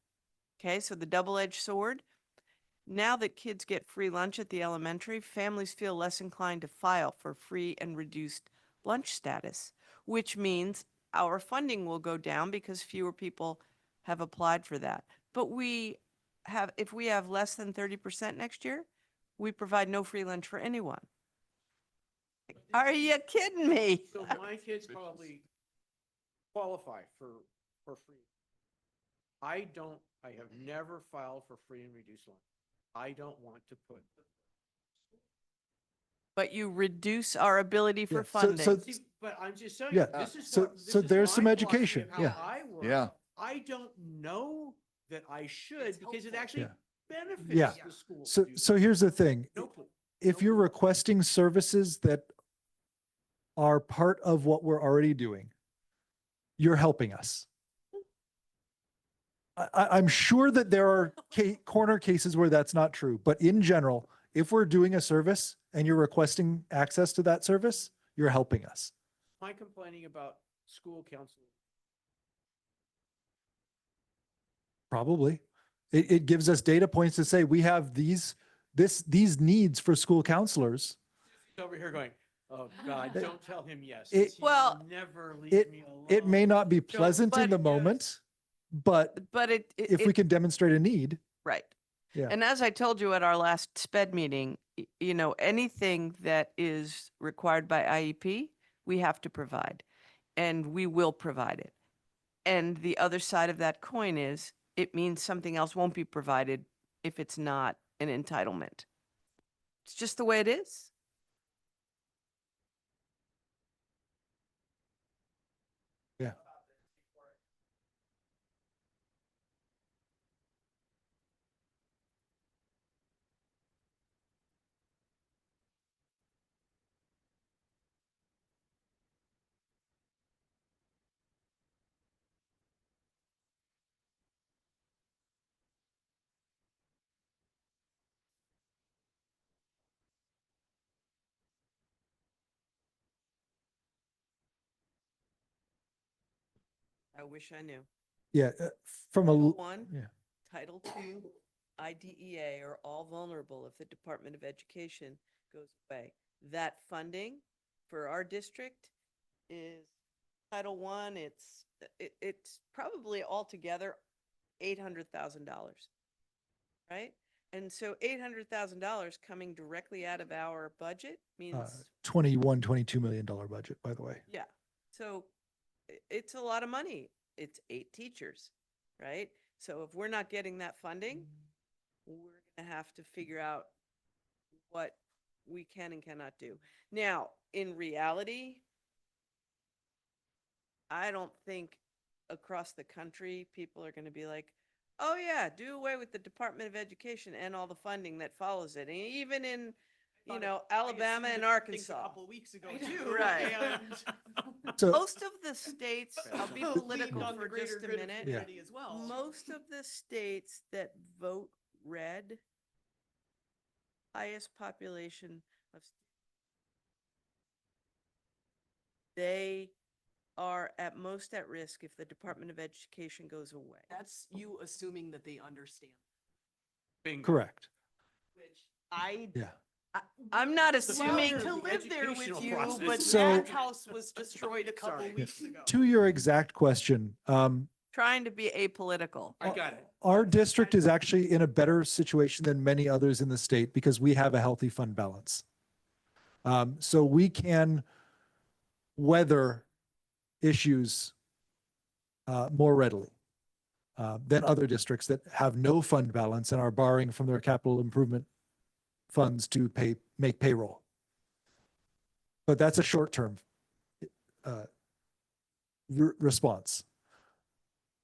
Okay, so the double-edged sword. Now that kids get free lunch at the elementary, families feel less inclined to file for free and reduced lunch status, which means our funding will go down because fewer people have applied for that. But if we have less than 30% next year, we provide no free lunch for anyone. Are you kidding me? So my kids probably qualify for free. I have never filed for free and reduced lunch. I don't want to put. But you reduce our ability for Yeah, funding. See, but I'm just telling Yeah, you, this is so- what, so this is there's my some philosophy education, of how yeah. I work. Yeah. I don't know that I should because it actually Yeah. benefits Yeah. the school. So, to do so that. here's the thing. No clue. If you're requesting services that are part of what we're already doing, you're helping us. I'm sure that there are corner cases where that's not true, but in general, if we're doing a service and you're requesting access to that service, you're helping us. Am I complaining about school counseling? Probably. It gives us data points to say we have these needs for school counselors. He's over here going, oh God, don't tell him yes. It- He Well, never leave It, me alone. it may not be pleasant in but- the moment, but But if we can demonstrate a need, right. Yeah. And as I told you at our last SPED meeting, anything that is required by IEP, we have to provide, and we will provide it. And the other side of that coin is it means something else won't be provided if it's not an entitlement. It's just the way it is. yeah. I wish I knew. Yeah, from a, Title l- One, yeah. Title II, IDEA are all vulnerable if the Department of Education goes away. That funding for our district is Title One. It's probably altogether $800,000, right? And so $800,000 coming directly out of our budget means, $22 million budget, by the way. yeah. So it's a lot of money. It's 8 teachers, right? So if we're not getting that funding, we're gonna have to figure out what we can and cannot do. Now, in reality, I don't think across the country, people are gonna be like, oh yeah, do away with the Department of Education and all the funding that follows it. And even in, you know, Alabama and Arkansas. weeks ago Right. So, Most of the states, I'll be political for just a minute. Yeah. as well. Most of the states that vote red, highest population of, they are at most at risk if the Department of Education goes away. That's you assuming that they understand, correct. which I Yeah. I'm not The assuming, founder to of the live there with educational you, process. but So- that house was destroyed a couple Sorry. weeks ago. To your exact question, trying to be apolitical. I got it. our district is actually in a better situation than many others in the state because we have a healthy fund balance. So we can weather issues more readily than other districts that have no fund balance and are borrowing from their capital improvement funds to make payroll. But that's a short-term response.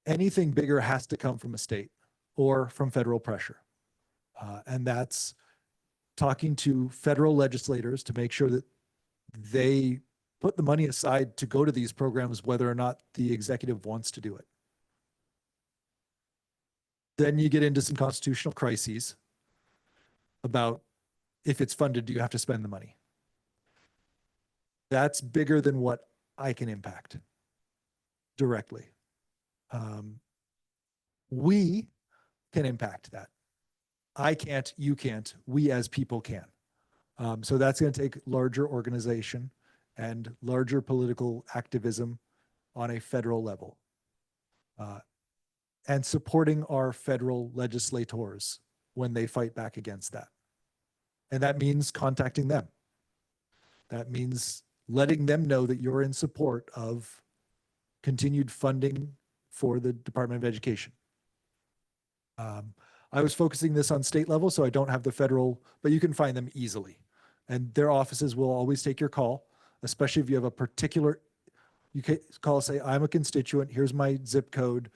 Anything bigger has to come from a state or from federal pressure. And that's talking to federal legislators to make sure that they put the money aside to go to these programs, whether or not the executive wants to do it. Then you get into some constitutional crises about if it's funded, do you have to spend the money? That's bigger than what I can impact directly. We can impact that. I can't, you can't, we as people can. So that's going to take larger organization and larger political activism on a federal level. And supporting our federal legislators when they fight back against that. And that means contacting them. That means letting them know that you're in support of continued funding for the Department of Education. I was focusing this on state level, so I don't have the federal, but you can find them easily. And their offices will always take your call, especially if you have a particular, you can call, say, I'm a constituent, here's my zip code.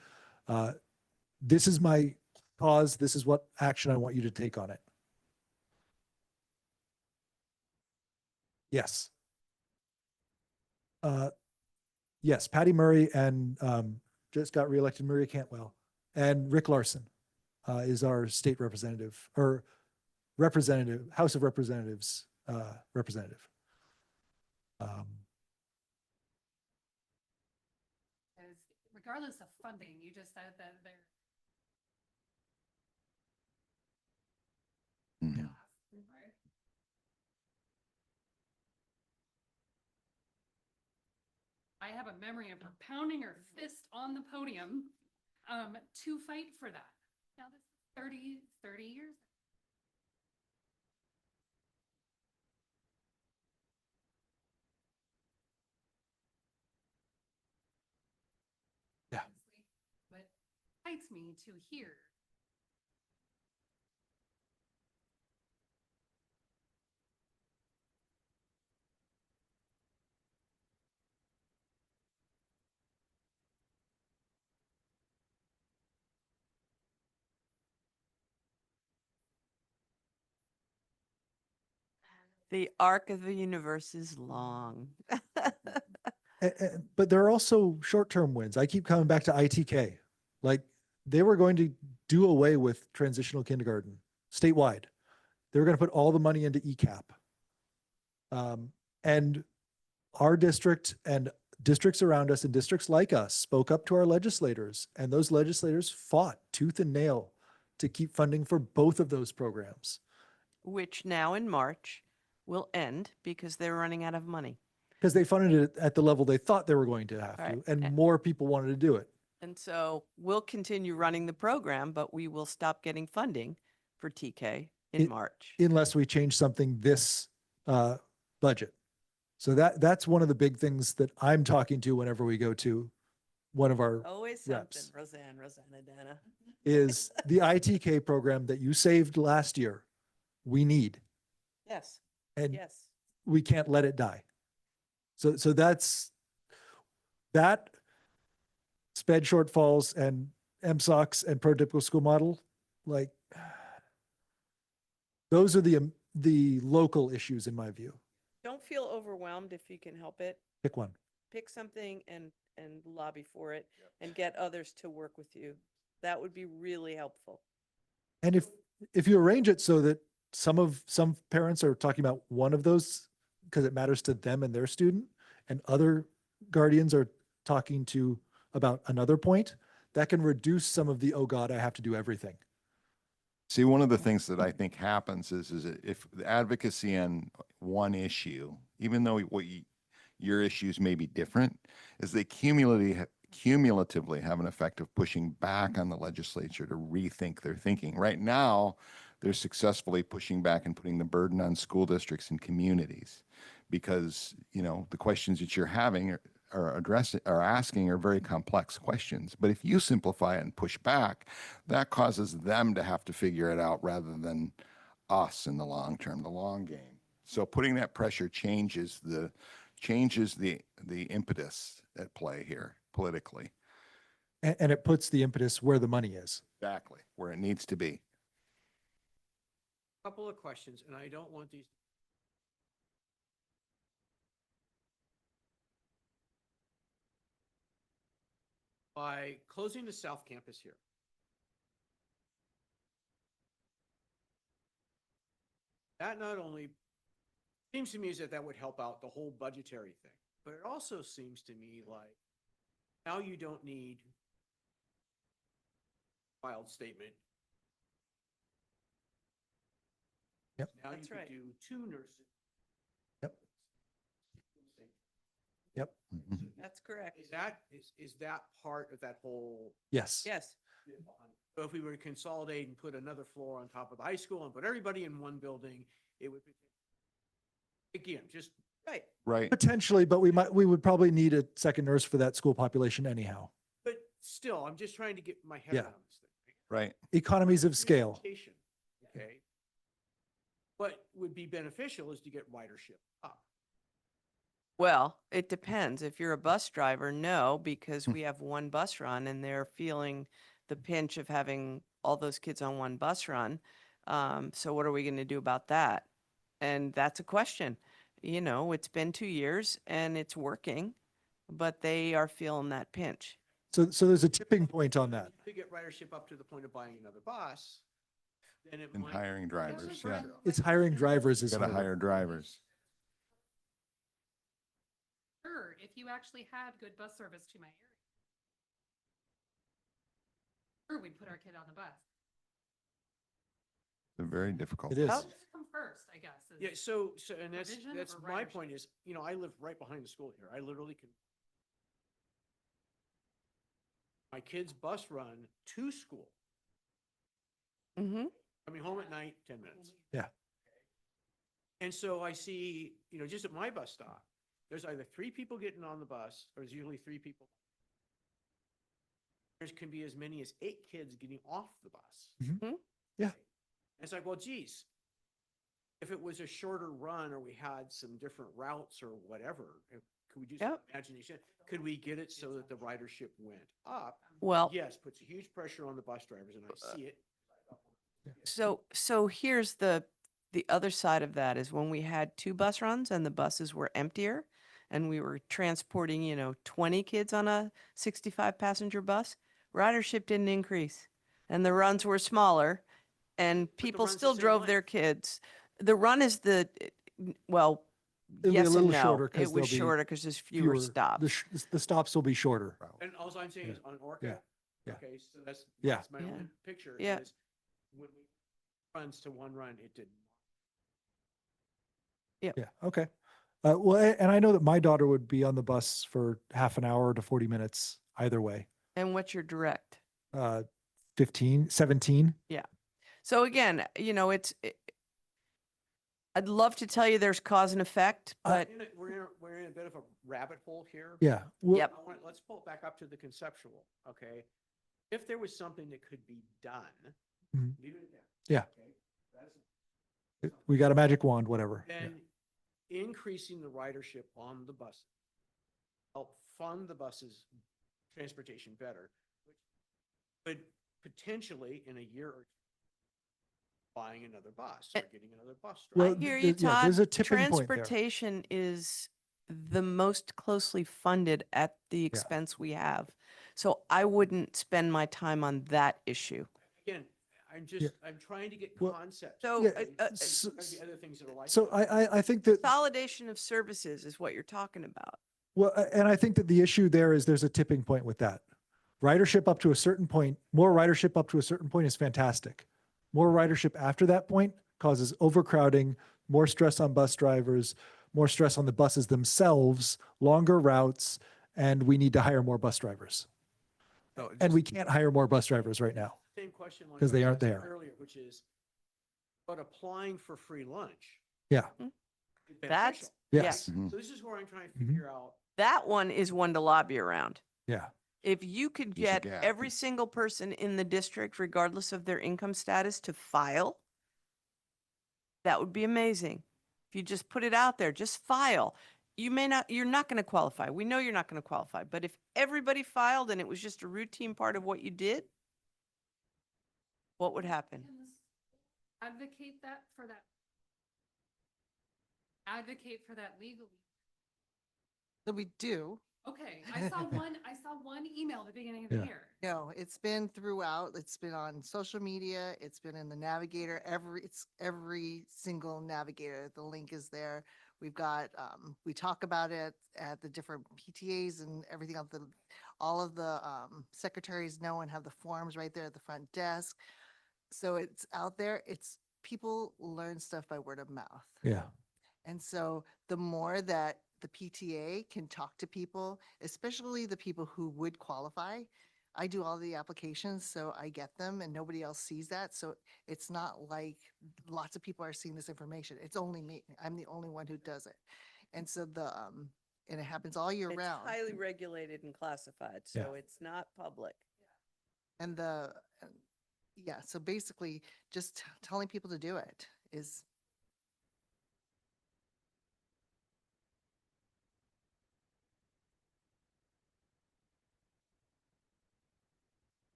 This is my cause, this is what action I want you to take on it. Yes. Yes, Patty Murray and just got reelected, Maria Cantwell, and Rick Larson is our state representative or representative, House of Representatives representative. Because regardless of funding, you just said that they're. Mhm. Right. I have a memory of her pounding her fist on the podium to fight for that. Now this is 30 years. Yeah. But excites me to hear. The arc of the universe is long. But there are also short-term wins. I keep coming back to ITK. Like they were going to do away with transitional kindergarten statewide. They were going to put all the money into ECAP. And our district and districts around us and districts like us spoke up to our legislators, and those legislators fought tooth and nail to keep funding for both of those programs Which now in March will end because they're running out of money. because they funded it at the level they thought they were going to have to, Right. and more people wanted to do it. And so we'll continue running the program, but we will stop getting funding for TK in It- March. Unless we change something this budget. So that's one of the big things that I'm talking to whenever we go to one of our Always something, something, Rosanna, Dana. is the ITK program that you saved last year. We need, Yes, and yes. we can't let it die. So that's that sped shortfalls and MSOCs and prototypical school model, like those are the local issues in my view. Don't feel overwhelmed if you can help it. Pick one. Pick something and lobby for it and get others to work with you. That would be really helpful. And if you arrange it so that some parents are talking about one of those because it matters to them and their student, and other guardians are talking to about another point, that can reduce some of the, oh God, I have to do everything. See, one of the things that I think happens is if the advocacy on one issue, even though your issues may be different, is they cumulatively have an effect of pushing back on the legislature to rethink their thinking. Right now, they're successfully pushing back and putting the burden on school districts and communities because, the questions that you're having are asking are very complex questions. But if you simplify it and push back, that causes them to have to figure it out rather than us in the long term, the long game. So putting that pressure changes the impetus at play here politically. And it puts the impetus where the money is. Exactly, where it needs to be. Couple of questions, and I don't want these. By closing the South Campus here, that not only seems to me as if that would help out the whole budgetary thing, but it also seems to me like now you don't need filed statement. Yep. Now you That's could right. do 2 nurses. Yep. Mhm. That's correct. Is that part of that whole? Yes. Yes. So if we were to consolidate and put another floor on top of the high school and put everybody in one building, it would be, again, just. Right. Right. Potentially, but we would probably need a second nurse for that school population anyhow. But still, I'm just trying to get my head Yeah. around this thing. Right. Economies of scale. Education, okay? What would be beneficial is to get ridership up. Well, it depends. If you're a bus driver, no, because we have one bus run and they're feeling the pinch of having all those kids on one bus run. So what are we going to do about that? And that's a question. It's been 2 years and it's working, but they are feeling that pinch. So there's a tipping point on that. To get ridership up to the point of buying another bus, then it And might. hiring drivers, yeah. It's hiring drivers is Got to harder. hire drivers. Sure, if you actually had good bus service to my area. Sure, we'd put our kid on the bus. They're very difficult. It is. Oh. What does come first, I guess? Yeah, so, and Provision that's or my ridership? point is, I live right behind the school here. I literally can. My kids bus run to school, Mm-hmm. coming home at night, 10 minutes. Yeah. And so I see, just at my bus stop, there's either 3 people getting on the bus, or there's usually 3 people. There can be as many as 8 kids getting off the bus. Mhm. Yeah. It's like, well, geez, if it was a shorter run or we had some different routes or whatever, could we do some Yep. imagination? Could we get it so that the ridership went up? Well, Yes, puts a huge pressure on the bus drivers, and I see it. so here's the other side of that is when we had 2 bus runs and the buses were emptier and we were transporting, 20 kids on a 65 passenger bus, ridership didn't increase and the runs were smaller and people run's the still same drove their length. kids. The run is well, It'll be a yes and little no. shorter It 'cause was there'll be shorter because there's fewer The, stops. the stops will be shorter. And all I'm saying is on Orca, yeah. okay, so Yeah. that's my Yeah. only picture Yeah. is when we runs to one run, it didn't. Yeah, okay. Well, and I know that my daughter would be on the bus for half an hour to 40 minutes either way. And what's your direct? 15, 17. So again, you know, I'd love to tell you there's cause and effect, but We're in a bit of a rabbit hole here. Yeah. Well, Yep. Let's pull it back up to the conceptual, okay? If there was something that could be done, Mhm. leave it at that. Yeah. Okay? That's- we got a magic wand, whatever. Yeah. Then increasing the ridership on the bus, help fund the buses transportation better, which could potentially in a year or two, buying another bus or getting another bus Well, driver. I hear you, yeah, Todd. there's a tipping point there. Transportation is the most closely funded at the expense we have. So I wouldn't spend my time on that issue. Again, I'm trying to get Well, concepts. So, Yeah, There's so- gotta be other things that are like. So that. I think that, Consolidation of services is what you're talking about. well, and I think that the issue there is there's a tipping point with that. Ridership up to a certain point, more ridership up to a certain point is fantastic. More ridership after that point causes overcrowding, more stress on bus drivers, more stress on the buses themselves, longer routes, and we need to hire more bus drivers. So And just- we can't hire more bus drivers right now. Same question. like 'Cause they I aren't asked there. Earlier, which is, but applying for free lunch. Yeah. is That's- beneficial. Yes. Mhm. So this is where I'm trying to Mhm. figure out. That one is one to lobby around. Yeah. If you could There's a get gap. every single person in the district, regardless of their income status, to file, that would be amazing. If you just put it out there, just file. You're not going to qualify. We know you're not going to qualify. But if everybody filed and it was just a routine part of what you did, what would happen? Can this advocate that for that? Advocate for that legally? So we do. Okay, I saw one email at the beginning of the Yeah. year. No, it's been throughout. It's been on social media. It's been in the navigator. It's every single navigator. The link is there. We've got, we talk about it at the different PTAs and everything else. All of the secretaries know and have the forms right there at the front desk. So it's out there. People learn stuff by word of mouth. Yeah. And so the more that the PTA can talk to people, especially the people who would qualify, I do all the applications, so I get them and nobody else sees that. So it's not like lots of people are seeing this information. It's only me. I'm the only one who does it. And so and it happens all year It's round. highly regulated and classified, so it's not public. And yeah, so basically just telling people to do it is.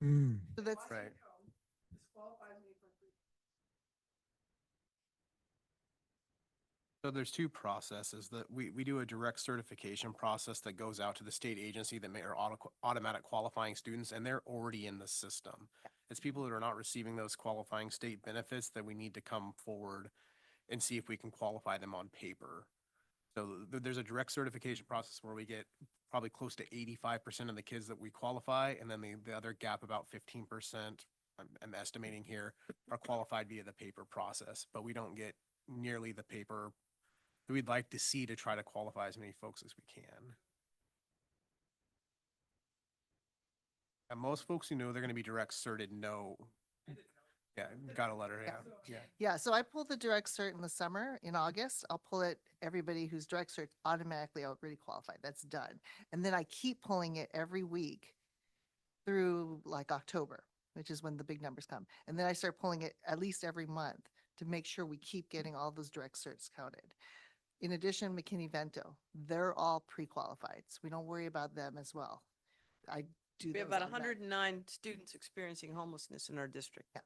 Mm. So that's. Right. So there's two processes that we do a direct certification process that goes out to the state agency that are automatic qualifying students, and they're already in the system. It's people that are not receiving those qualifying state benefits that we need to come forward and see if we can qualify them on paper. So there's a direct certification process where we get probably close to 85% of the kids that we qualify, and then the other gap, about 15%, I'm estimating here, are qualified via the paper process, but we don't get nearly the paper that we'd like to see to try to qualify as many folks as we can. And most folks who know they're going to be direct certed know. Yeah, got a letter, yeah. Yeah, so I pull the direct cert in the summer, in August. I'll pull it, everybody who's direct cert automatically already qualified. That's done. And then I keep pulling it every week through like October, which is when the big numbers come. And then I start pulling it at least every month to make sure we keep getting all those direct certs counted. In addition, McKinney-Vento, they're all pre-qualified, so we don't worry about them as well. I do. We have those about automatic. 109 students experiencing homelessness in our district. Yeah.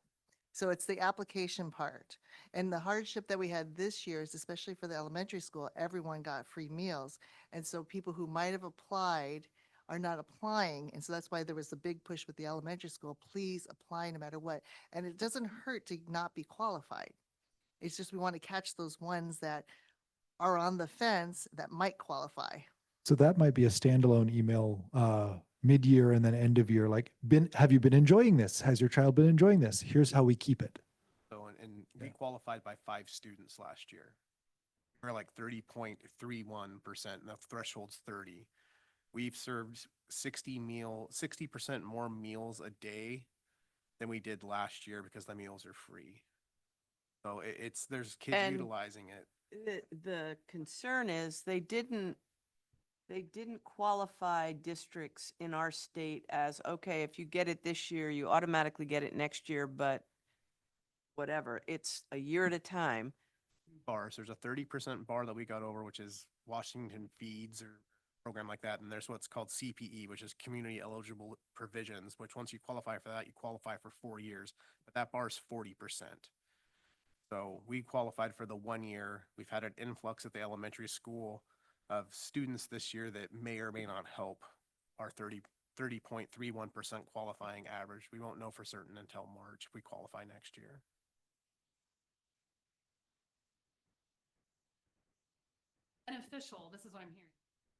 So it's the application part. And the hardship that we had this year is especially for the elementary school, everyone got free meals. And so people who might have applied are not applying. And so that's why there was a big push with the elementary school, please apply no matter what. And it doesn't hurt to not be qualified. It's just we want to catch those ones that are on the fence that might qualify. So that might be a standalone email, mid-year and then end of year, like, have you been enjoying this? Has your child been enjoying this? Here's how we keep it. So, and we qualified by 5 students last year. We're like 30.31%, and the threshold's 30. We've served 60% more meals a day than we did last year because the meals are free. So there's kids And- utilizing it. The concern is they didn't qualify districts in our state as, okay, if you get it this year, you automatically get it next year, but whatever, it's a year at a time. Bars, there's a 30% bar that we got over, which is Washington Feeds or program like that. And there's what's called CPE, which is Community Eligible Provisions, which once you qualify for that, you qualify for 4 years, but that bar is 40%. So we qualified for the 1 year. We've had an influx at the elementary school of students this year that may or may not help our 30.31% qualifying average. We won't know for certain until March if we qualify next year. Beneficial, this is what I'm hearing.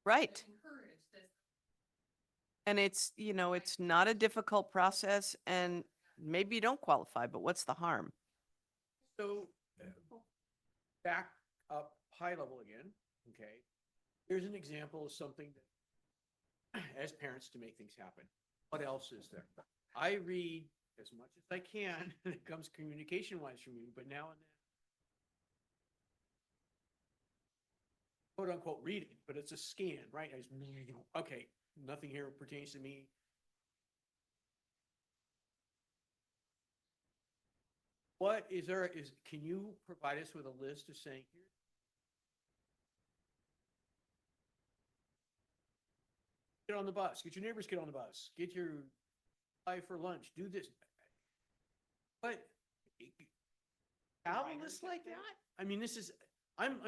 Right. To encourage this. And it's, it's not a difficult process, and maybe you don't qualify, but what's the harm? So back up high level again, okay? Here's an example of something that, as parents, to make things happen. What else is there? I read as much as I can when it comes communication wise from you, but now and then, quote unquote, read it, but it's a scan, right? I just, okay, nothing here pertains to me. What is there, can you provide us with a list of saying, here, get on the bus, get your neighbors, get on the bus, get your wife for lunch, do this. But have a list like that? I mean, this is, I'm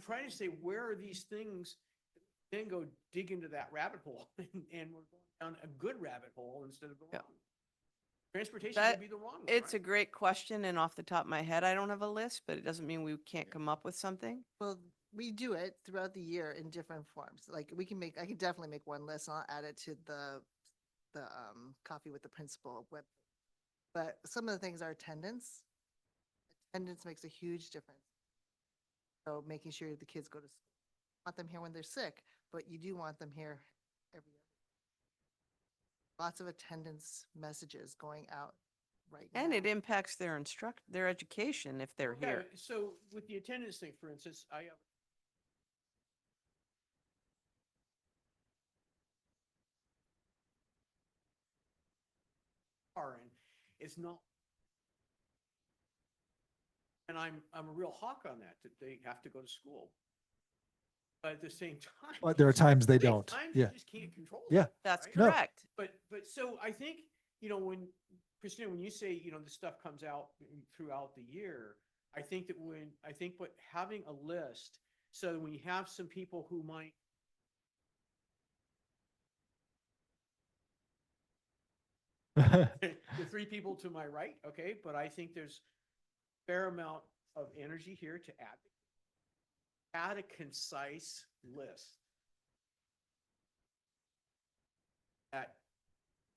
trying to say, where are these things? Then go dig into that rabbit hole, and we're going down a good rabbit hole instead of the Yeah. wrong. Transportation That- would be the wrong one. It's a right? great question, and off the top of my head, I don't have a list, but it doesn't mean we can't come up with something. Well, we do it throughout the year in different forms. Like I can definitely make one list and I'll add it to the Coffee with the Principal web. But some of the things are attendance. Attendance makes a huge difference. So making sure the kids go to school. Want them here when they're sick, but you do want them here every other. Lots of attendance messages going out right now. And it impacts their education if they're Yeah, here. so with the attendance thing, for instance, I have car and it's not. And I'm a real hawk on that they have to go to school. But at the same time. But there are times they there's don't. times Yeah. You just can't control. Yeah. that, That's right? No. correct. But so I think, when Christina, when you say, the stuff comes out throughout the year, I think what having a list, so when you have some people who might the 3 people to my right, okay, but I think there's a fair amount of energy here to add a concise list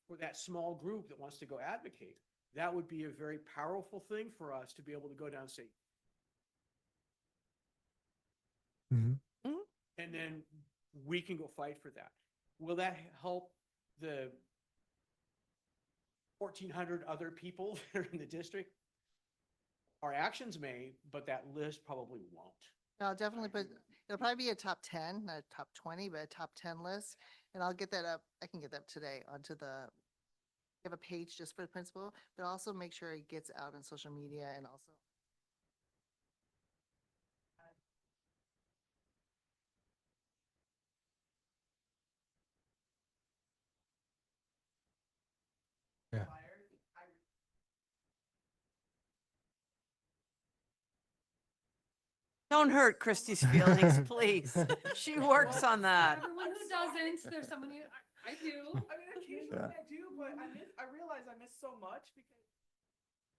for that small group that wants to go advocate. That would be a very powerful thing for us to be able to go down and say, Mhm. and then we can go fight for that. Will that help the 1,400 other people that are in the district? Our actions may, but that list probably won't. I'll definitely it'll probably be a top 10, not a top 20, but a top 10 list. And I'll get that up. I can get that up today onto we have a page just for the principal, but also make sure it gets out on social media and also. Yeah. Don't hurt Christy's feelings, please. She works on that. Everyone who doesn't, there's someone who, I do. I mean, occasionally Yeah. I do, but I realize I miss so much because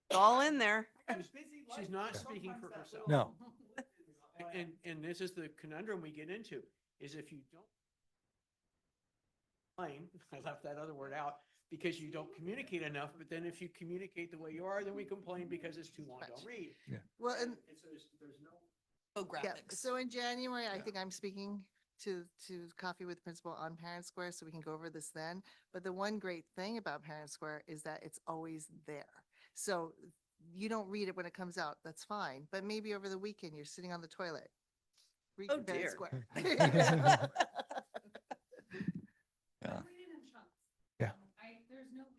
It's all in there. I got a busy life. She's not but speaking sometimes for that herself. little- No. And this is the conundrum we get into, is if you don't complain, I left that other word out, because you don't communicate enough, but then if you communicate the way you are, then we complain because it's too long, don't read. Well, and So there's no. yeah, Graphics. so in January, I Yeah. think I'm speaking to Coffee with Principal on Parent Square, so we can go over this then. But the one great thing about Parent Square is that it's always there. So you don't read it when it comes out, that's fine. But maybe over the weekend, you're sitting on the toilet. Read Oh, your Parent dear. Square. I Yeah. read it in chunks. Yeah. There's no way.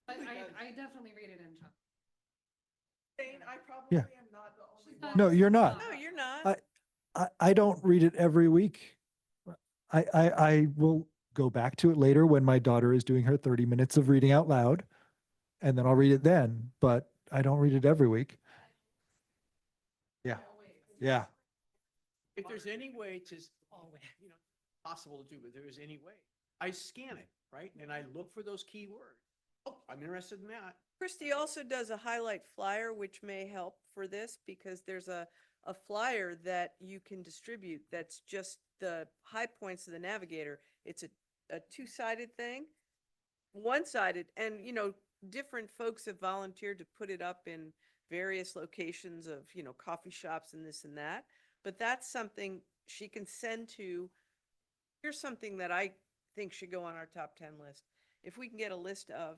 But I definitely read it in chunks. Jane, I probably am not the only She's one. not- No, you're not. No, you're not. I don't read it every week. I will go back to it later when my daughter is doing her 30 minutes of reading out loud, and then I'll read it then, but I don't read it every week. Yeah. Yeah. If there's any way to, you know, possible to do, but there is any way, I scan it, right? And I look for those keywords. Oh, I'm interested in that. Christy also does a highlight flyer, which may help for this because there's a flyer that you can distribute that's just the high points of the navigator. It's a two-sided thing, one-sided, and different folks have volunteered to put it up in various locations of, coffee shops and this and that. But that's something she can send to, here's something that I think should go on our top 10 list. If we can get a list of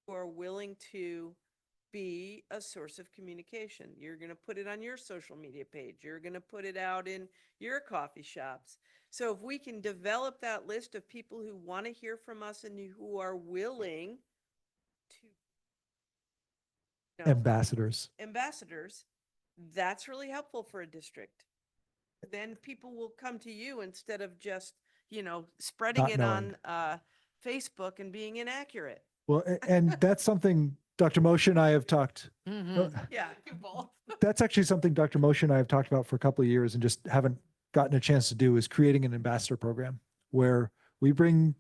who are willing to be a source of communication. You're going to put it on your social media page. You're going to put it out in your coffee shops. So if we can develop that list of people who want to hear from us and who are willing to Ambassadors. that's really helpful for a district. Then people will come to you instead of just, spreading Not it knowing. on Facebook and being inaccurate. Well, and that's something Dr. Moccia and I have talked. Yeah. That's actually something Dr. Moccia and I have talked about for a couple of years and just haven't gotten a chance to do, is creating an ambassador program where we bring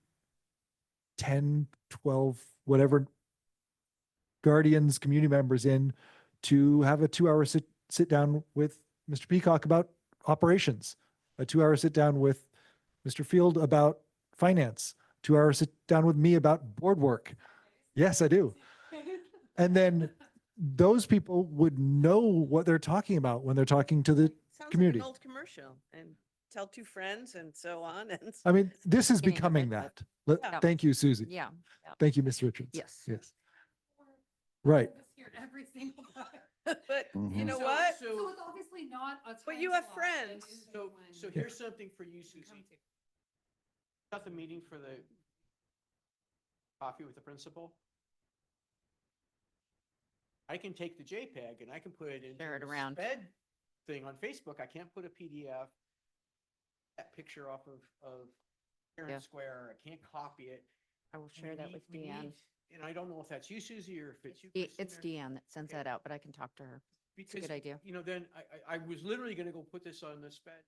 10, 12, whatever guardians, community members in to have a 2-hour sit down with Mr. Peacock about operations, a 2-hour sit down with Mr. Field about finance, 2-hour sit down with me about board work. Yes, I do. And then those people would know what they're talking about when they're talking to the Sounds community. like an old commercial, and tell 2 friends and so on. And I mean, this is Beginning of becoming it, that. Yeah. Thank you, Susie. Yeah. Thank you, Ms. Richards. Yes. Yes. Right. This here every single time. but you Mhm. know So- what? So it's obviously not a. But time you have slot that friends. is So when here's something for you, you can come Susie. to. Got the meeting for the coffee with the principal. I can take the JPEG and I can put it into Share it the around. sped thing on Facebook. I can't put a PDF, that picture off of Yeah. Parent Square. I can't copy it. I will share that with We Deanne. need- And I don't know if that's you, Susie, or if it's you. It's Christina, Deanne that sends Okay. that out, but I can talk to her. It's a because, good idea. You know, then I was literally gonna go put this on the sped.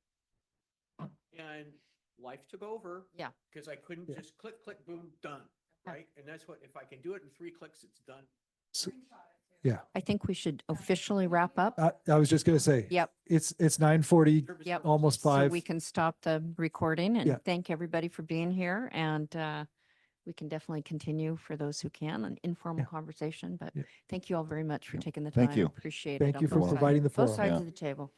And life took over. Yeah. Because I couldn't Yeah. just click, click, boom, done, right? And that's what, if I can do it in 3 clicks, it's done. So, I think we should officially wrap up. I was just going to say, Yep. it's 9:40, Service Yep. purposes. almost So 5. we can stop the recording Yeah. and thank everybody for being here. And we can definitely continue for those who can, an informal Yeah. conversation. But Yeah. thank you all very much for Yeah. taking the time. Thank you. Appreciate it. Thank on you for both sides- providing the Both forum. sides Yeah. of the table.